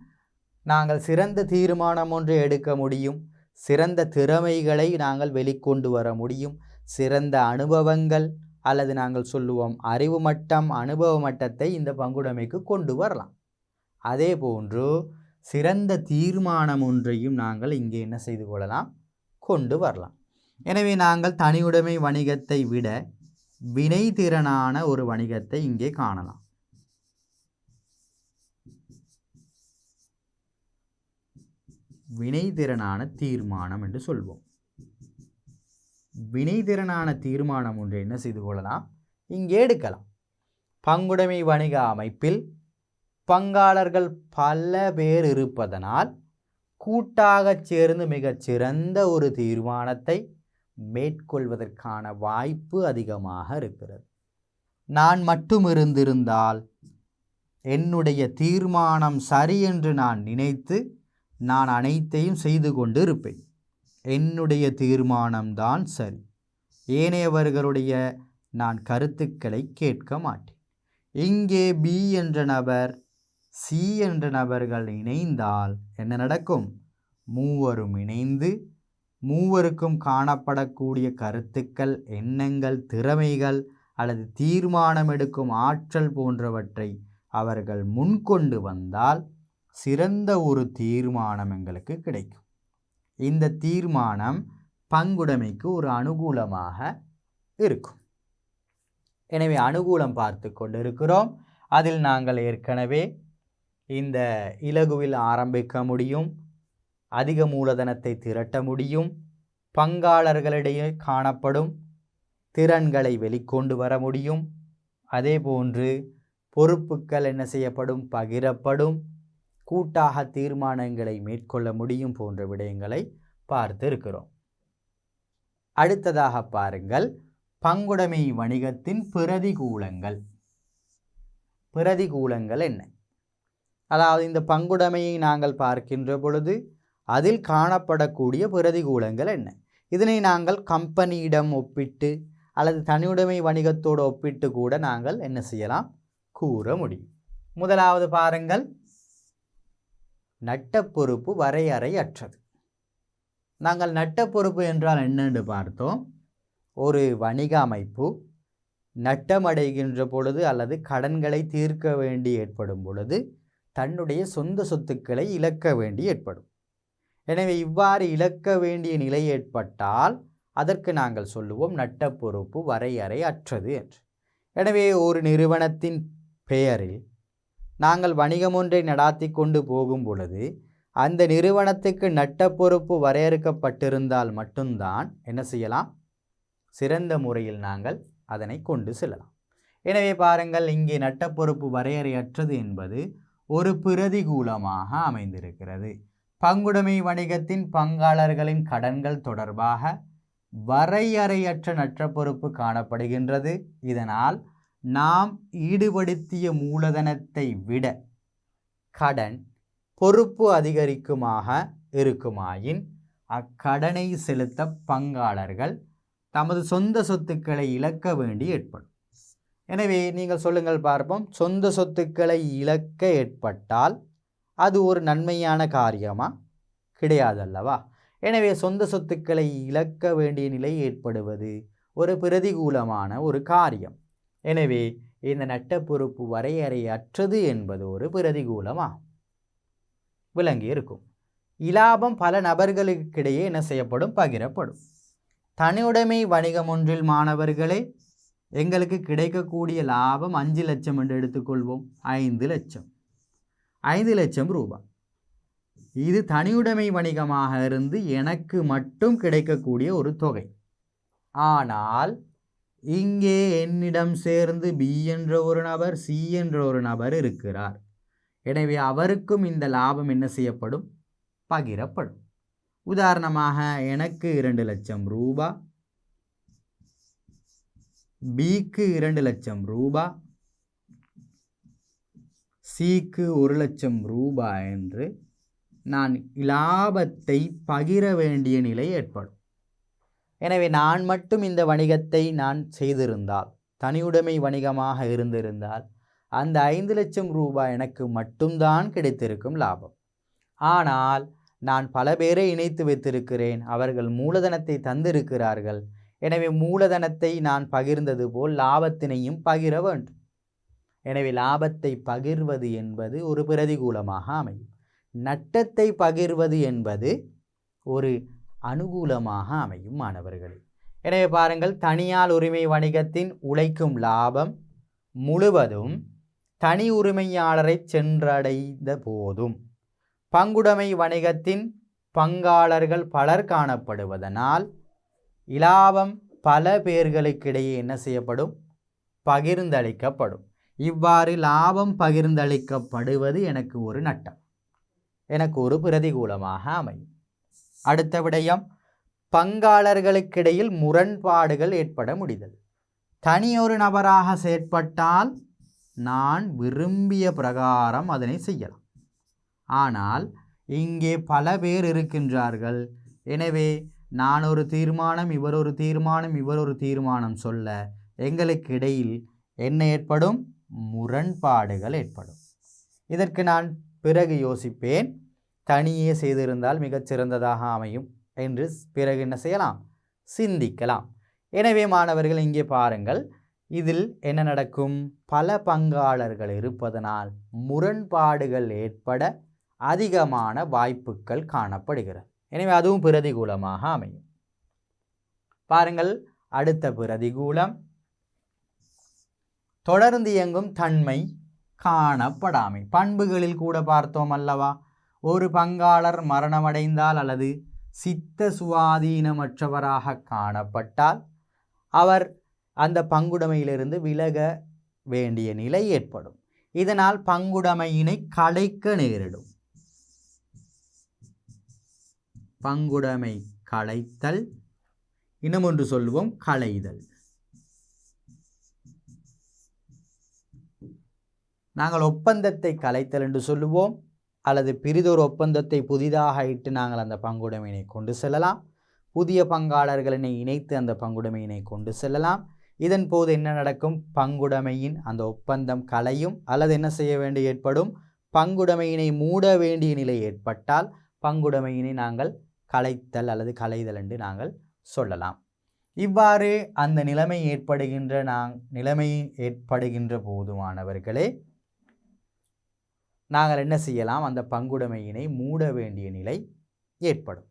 நாங்கள் சிறந்த தீர்மானம் ஒன்றை எடுக்க முடியும், சிறந்த திறமைகளை நாங்கள் வெளிக்கொண்டு வர முடியும், சிறந்த அனுபவங்கள் அல்லது நாங்கள் சொல்லுவோம் அறிவு மட்டம், அனுபவ மட்டத்தை இந்த பங்குடைமைக்கு கொண்டு வரலாம். அதே போன்று சிறந்த தீர்மானம் ஒன்றையும் நாங்கள் இங்கே என்ன செய்து கொள்ளலாம்? கொண்டு வரலாம். எனவே நாங்கள் தனியுடைமை வணிகத்தை விட வினைத்திறனான ஒரு வணிகத்தை இங்கே காணலாம். வினைத்திறனான தீர்மானம் என்று சொல்வோம். வினைத்திறனான தீர்மானம் ஒன்று என்ன செய்து கொள்ளலாம்? இங்கே எடுக்கலாம். பங்குடைமை வணிக அமைப்பில் பங்காளர்கள் பல பேர் இருப்பதனால் கூட்டாக சேர்ந்து மிகச் சிறந்த ஒரு தீர்மானத்தை மேற்கொள்வதற்கான வாய்ப்பு அதிகமாக இருக்கிறது. நான் மட்டும் இருந்திருந்தால் என்னுடைய தீர்மானம் சரி என்று நான் நினைத்து நான் அனைத்தையும் செய்து கொண்டு இருப்பேன். என்னுடைய தீர்மானம்தான் சரி, ஏனையவர்களுடைய நான் கருத்துக்களை கேட்க மாட்டேன். இங்கே பி என்ற நபர், சி என்ற நபர்கள் இணைந்தால் என்ன நடக்கும்? மூவரும் இணைந்து மூவருக்கும் காணப்படக்கூடிய கருத்துக்கள், எண்ணங்கள், திறமைகள் அல்லது தீர்மானம் எடுக்கும் ஆற்றல் போன்றவற்றை அவர்கள் முன்கொண்டு வந்தால் சிறந்த ஒரு தீர்மானம் எங்களுக்கு கிடைக்கும். இந்த தீர்மானம் பங்குடைமைக்கு ஒரு அனுகூலமாக இருக்கும். எனவே அனுகூலம் பார்த்து கொண்டிருக்கிறோம். அதில் நாங்கள் ஏற்கனவே இந்த இலகுவில் ஆரம்பிக்க முடியும், அதிக மூலதனத்தை திரட்ட முடியும், பங்காளர்களிடையே காணப்படும் திறன்களை வெளிக்கொண்டு வர முடியும், அதே போன்று பொறுப்புகள் என்ன செய்யப்படும்? பகிரப்படும், கூட்டாக தீர்மானங்களை மேற்கொள்ள முடியும் போன்ற விடயங்களை பார்த்து இருக்கிறோம். அடுத்ததாக பாருங்கள், பங்குடைமை வணிகத்தின் பிரதிகூலங்கள். பிரதிகூலங்கள் என்ன? அதாவது இந்த பங்குடைமையை நாங்கள் பார்க்கின்ற பொழுது அதில் காணப்படக்கூடிய பிரதிகூலங்கள் என்ன? இதனை நாங்கள் கம்பெனியிடம் ஒப்பிட்டு அல்லது தனியுடைமை வணிகத்தோடு ஒப்பிட்டு கூட நாங்கள் என்ன செய்யலாம், கூற முடியும். முதலாவது பாருங்கள், நட்ட பொறுப்பு வரையறையற்றது. நாங்கள் நட்ட பொறுப்பு என்றால் என்னென்று பார்த்தோம். ஒரு வணிக அமைப்பு நட்டமடைகின்ற பொழுது அல்லது கடன்களை தீர்க்க வேண்டி ஏற்படும் பொழுது தன்னுடைய சொந்த சொத்துக்களை இழக்க வேண்டி ஏற்படும். எனவே இவ்வாறு இழக்க வேண்டிய நிலை ஏற்பட்டால் அதற்கு நாங்கள் சொல்லுவோம் நட்ட பொறுப்பு வரையறை அற்றது என்று. எனவே ஒரு நிறுவனத்தின் பெயரில் நாங்கள் வணிகம் ஒன்றை நடாத்தி கொண்டு போகும் பொழுது அந்த நிறுவனத்துக்கு நட்ட பொறுப்பு வரையறுக்கப்பட்டிருந்தால் மட்டும்தான் என்ன செய்யலாம், சிறந்த முறையில் நாங்கள் அதனை கொண்டு செல்லலாம். எனவே பாருங்கள், இங்கே நட்ட பொறுப்பு வரையறையற்றது என்பது ஒரு பிரதிகூலமாக அமைந்திருக்கிறது. பங்குடைமை வணிகத்தின் பங்காளர்களின் கடன்கள் தொடர்பாக வரையறையற்ற நட்ட பொறுப்பு காணப்படுகின்றது. இதனால் நாம் ஈடுபடுத்திய மூலதனத்தை விட கடன் பொறுப்பு அதிகரிக்குமாக இருக்குமாயின் அக்கடனை செலுத்த பங்காளர்கள் தமது சொந்த சொத்துக்களை இழக்க வேண்டி ஏற்படும். எனவே நீங்கள் சொல்லுங்கள் பார்ப்போம், சொந்த சொத்துக்களை இழக்க ஏற்பட்டால் அது ஒரு நன்மையான காரியமா? கிடையாதல்லவா? எனவே சொந்த சொத்துக்களை இழக்க வேண்டிய நிலை ஏற்படுவது ஒரு பிரதிகூலமான ஒரு காரியம். எனவே இந்த நட்ட பொறுப்பு வரையறையற்றது என்பது ஒரு பிரதிகூலமா விளங்கி இருக்கும். இலாபம் பல நபர்களுக்கிடையே என்ன செய்யப்படும், பகிரப்படும். தனியுடைமை வணிகம் ஒன்றில் மாணவர்களே எங்களுக்கு கிடைக்கக்கூடிய லாபம் 5 லட்சம் என்று எடுத்துக்கொள்வோம். 5 லட்சம் ரூபாய். இது தனியுடைமை வணிகமாக இருந்து எனக்கு மட்டும் கிடைக்கக்கூடிய ஒரு தொகை. ஆனால் இங்கே என்னிடம் சேர்ந்து பி என்ற ஒரு நபர், சி என்ற ஒரு நபர் இருக்கிறார். எனவே அவருக்கும் இந்த லாபம் என்ன செய்யப்படும், பகிரப்படும். உதாரணமாக எனக்கு 2 லட்சம் ரூபாய், பிக்கு 2 லட்சம் ரூபாய், சிக்கு 1 லட்சம் ரூபாய் என்று நான் லாபத்தை பகிர வேண்டிய நிலை ஏற்படும். எனவே நான் மட்டும் இந்த வணிகத்தை நான் செய்திருந்தால், தனியுடைமை வணிகமாக இருந்திருந்தால் அந்த 5 லட்சம் ரூபாய் எனக்கு மட்டும்தான் கிடைத்திருக்கும் லாபம். ஆனால் நான் பல பேரை இணைத்து வைத்திருக்கிறேன், அவர்கள் மூலதனத்தை தந்திருக்கிறார்கள். எனவே மூலதனத்தை நான் பகிர்ந்தது போல் லாபத்தினையும் பகிர வேண்டும். எனவே லாபத்தை பகிர்வது என்பது ஒரு பிரதிகூலமாக அமையும். நட்டத்தை பகிர்வது என்பது ஒரு அனுகூலமாக அமையும் மாணவர்களே. எனவே பாருங்கள், தனியார் உரிமை வணிகத்தின் உழைக்கும் லாபம் முழுவதும் தனி உரிமையாளரை சென்றடைந்த போதும் பங்குடைமை வணிகத்தின் பங்காளர்கள் பலர் காணப்படுவதனால் இலாபம் பல பேர்களுக்கிடையே என்ன செய்யப்படும், பகிர்ந்தளிக்கப்படும். இவ்வாறு லாபம் பகிர்ந்தளிக்கப்படுவது எனக்கு ஒரு நட்டம், எனக்கு ஒரு பிரதிகூலமாக அமையும். அடுத்த விடயம், பங்காளர்களுக்கிடையில் முரண்பாடுகள் ஏற்பட முடிதல். தனியொரு நபராக செயற்பட்டால் நான் விரும்பிய பிரகாரம் அதனை செய்யலாம். ஆனால் இங்கே பல பேர் இருக்கின்றார்கள். எனவே நான் ஒரு தீர்மானம், இவர் ஒரு தீர்மானம், இவர் ஒரு தீர்மானம் சொல்ல எங்களுக்கு இடையில் என்ன ஏற்படும், முரண்பாடுகள் ஏற்படும். இதற்கு நான் பிறகு யோசிப்பேன், தனியே செய்திருந்தால் மிகச்சிறந்ததாக அமையும் என்று பிறகு என்ன செய்யலாம், சிந்திக்கலாம். எனவே மாணவர்கள் இங்கே பாருங்கள், இதில் என்ன நடக்கும், பல பங்காளர்கள் இருப்பதனால் முரண்பாடுகள் ஏற்பட அதிகமான வாய்ப்புகள் காணப்படுகிறது. எனவே அதுவும் பிரதிகூலமாக அமையும். பாருங்கள், அடுத்த பிரதிகூலம் தொடர்ந்து இயங்கும் தன்மை காணப்படாமை. பண்புகளில் கூட பார்த்தோம் அல்லவா, ஒரு பங்காளர் மரணமடைந்தால் அல்லது சித்த சுவாதீனமற்றவராக காணப்பட்டால் அவர் அந்த பங்குடைமையிலிருந்து விலக வேண்டிய நிலை ஏற்படும். இதனால் பங்குடைமையினை கலைக்க நேரிடும். பங்குடைமை கலைத்தல், இன்னும் ஒன்று சொல்லுவோம் களைதல். நாங்கள் ஒப்பந்தத்தை கலைத்தல் என்று சொல்லுவோம், அல்லது பிரிதொரு ஒப்பந்தத்தை புதிதாக இட்டு நாங்கள் அந்த பங்குடைமையினை கொண்டு செல்லலாம். புதிய பங்காளர்களினை இணைத்து அந்த பங்குடைமையினை கொண்டு செல்லலாம். இதன் போது என்ன நடக்கும்? பங்குடைமையின் அந்த ஒப்பந்தம் கலையும், அல்லது என்ன செய்ய வேண்டி ஏற்படும்? பங்குடைமையினை மூட வேண்டிய நிலை ஏற்பட்டால் பங்குடைமையினை நாங்கள் கலைத்தல் அல்லது கலைதல் என்று நாங்கள் சொல்லலாம். இவ்வாறு அந்த நிலைமை ஏற்படுகின்ற போதுமானவர்களே நாங்கள் என்ன செய்யலாம்? அந்த பங்குடைமையினை மூட வேண்டிய நிலை ஏற்படும்.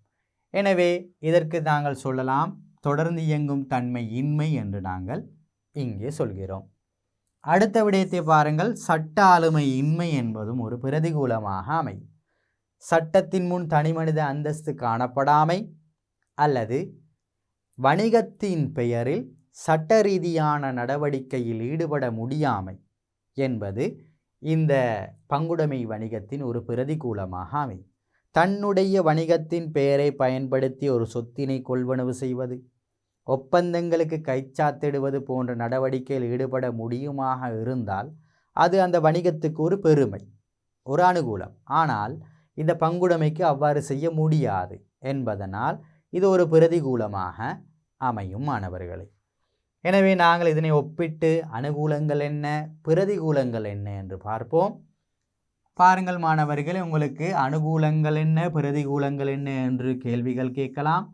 எனவே இதற்கு நாங்கள் சொல்லலாம் தொடர்ந்து இயங்கும் தன்மை இன்மை என்று நாங்கள் இங்கே சொல்கிறோம். அடுத்த விடயத்தை பாருங்கள். சட்ட ஆளுமை இன்மை என்பதும் ஒரு பிரதிகூலமாக அமையும். சட்டத்தின் முன் தனிமனித அந்தஸ்து காணப்படாமை அல்லது வணிகத்தின் பெயரில் சட்ட ரீதியான நடவடிக்கையில் ஈடுபட முடியாமை என்பது இந்த பங்குடைமை வணிகத்தின் ஒரு பிரதிகூலமாக அமையும். தன்னுடைய வணிகத்தின் பெயரை பயன்படுத்தி ஒரு சொத்தினை கொள்வனவு செய்வது, ஒப்பந்தங்களுக்கு கைச்சாத்திடுவது போன்ற நடவடிக்கையில் ஈடுபட முடியுமாக இருந்தால் அது அந்த வணிகத்துக்கு ஒரு பெருமை, ஒரு அனுகூலம். ஆனால் இந்த பங்குடைமைக்கு அவ்வாறு செய்ய முடியாது என்பதனால் இது ஒரு பிரதிகூலமாக அமையும் மாணவர்களே. எனவே நாங்கள் இதனை ஒப்பிட்டு அனுகூலங்கள் என்ன, பிரதிகூலங்கள் என்ன என்று பார்ப்போம். பாருங்கள் மாணவர்களே, உங்களுக்கு அனுகூலங்கள் என்ன, பிரதிகூலங்கள் என்ன என்று கேள்விகள் கேட்கலாம்.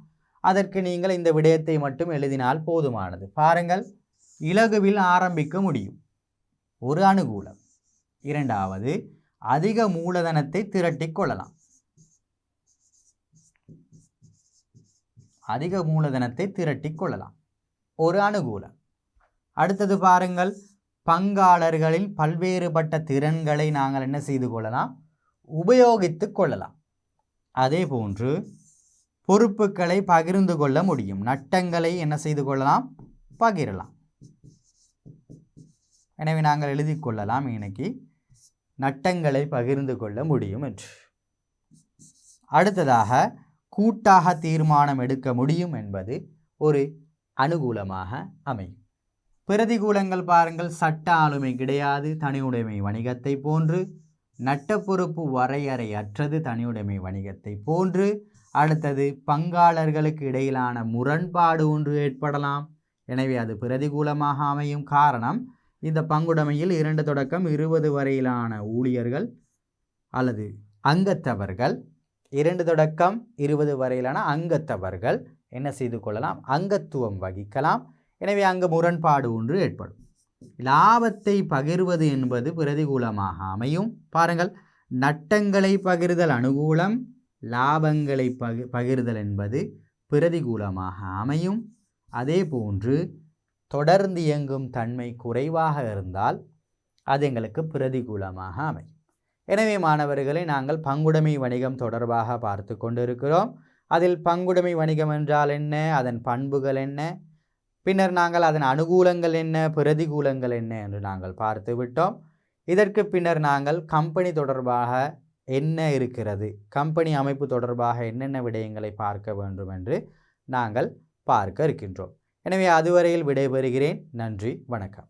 அதற்கு நீங்கள் இந்த விடயத்தை மட்டும் எழுதினால் போதுமானது. பாருங்கள், இலகுவில் ஆரம்பிக்க முடியும், ஒரு அனுகூலம். இரண்டாவது, அதிக மூலதனத்தை திரட்டிக் கொள்ளலாம், அதிக மூலதனத்தை திரட்டிக் கொள்ளலாம், ஒரு அனுகூலம். அடுத்தது பாருங்கள், பங்காளர்களின் பல்வேறுபட்ட திறன்களை நாங்கள் என்ன செய்து கொள்ளலாம்? உபயோகித்து கொள்ளலாம். அதே போன்று பொறுப்புகளை பகிர்ந்து கொள்ள முடியும், நட்டங்களை என்ன செய்து கொள்ளலாம்? பகிரலாம். எனவே நாங்கள் எழுதி கொள்ளலாம் இன்னைக்கு நட்டங்களை பகிர்ந்து கொள்ள முடியும் என்று. அடுத்ததாக கூட்டாக தீர்மானம் எடுக்க முடியும் என்பது ஒரு அனுகூலமாக அமையும். பிரதிகூலங்கள் பாருங்கள், சட்ட ஆளுமை கிடையாது, தனியுடைமை வணிகத்தை போன்று, நட்ட பொறுப்பு வரையறையற்றது, தனியுடைமை வணிகத்தை போன்று. அடுத்தது, பங்காளர்களுக்கு இடையிலான முரண்பாடு ஒன்று ஏற்படலாம், எனவே அது பிரதிகூலமாக அமையும். காரணம், இந்த பங்குடைமையில் 2 தொடக்கம் 20 வரையிலான ஊழியர்கள் அல்லது அங்கத்தவர்கள், 2 தொடக்கம் 20 வரையிலான அங்கத்தவர்கள் என்ன செய்து கொள்ளலாம்? அங்கத்துவம் வகிக்கலாம். எனவே அங்கு முரண்பாடு ஒன்று ஏற்படும். லாபத்தை பகிர்வது என்பது பிரதிகூலமாக அமையும். பாருங்கள், நட்டங்களை பகிர்தல் அனுகூலம், லாபங்களை பகிர்தல் என்பது பிரதிகூலமாக அமையும். அதே போன்று தொடர்ந்து இயங்கும் தன்மை குறைவாக இருந்தால் அது எங்களுக்கு பிரதிகூலமாக அமையும். எனவே மாணவர்களை, நாங்கள் பங்குடைமை வணிகம் தொடர்பாக பார்த்து கொண்டிருக்கிறோம். அதில் பங்குடைமை வணிகம் என்றால் என்ன, அதன் பண்புகள் என்ன, பின்னர் நாங்கள் அதன் அனுகூலங்கள் என்ன, பிரதிகூலங்கள் என்ன என்று நாங்கள் பார்த்து விட்டோம். இதற்கு பின்னர் நாங்கள் கம்பெனி தொடர்பாக என்ன இருக்கிறது, கம்பெனி அமைப்பு தொடர்பாக என்னென்ன விடயங்களை பார்க்க வேண்டும் என்று நாங்கள் பார்க்க இருக்கின்றோம். எனவே அதுவரையில் விடைபெறுகிறேன். நன்றி, வணக்கம்.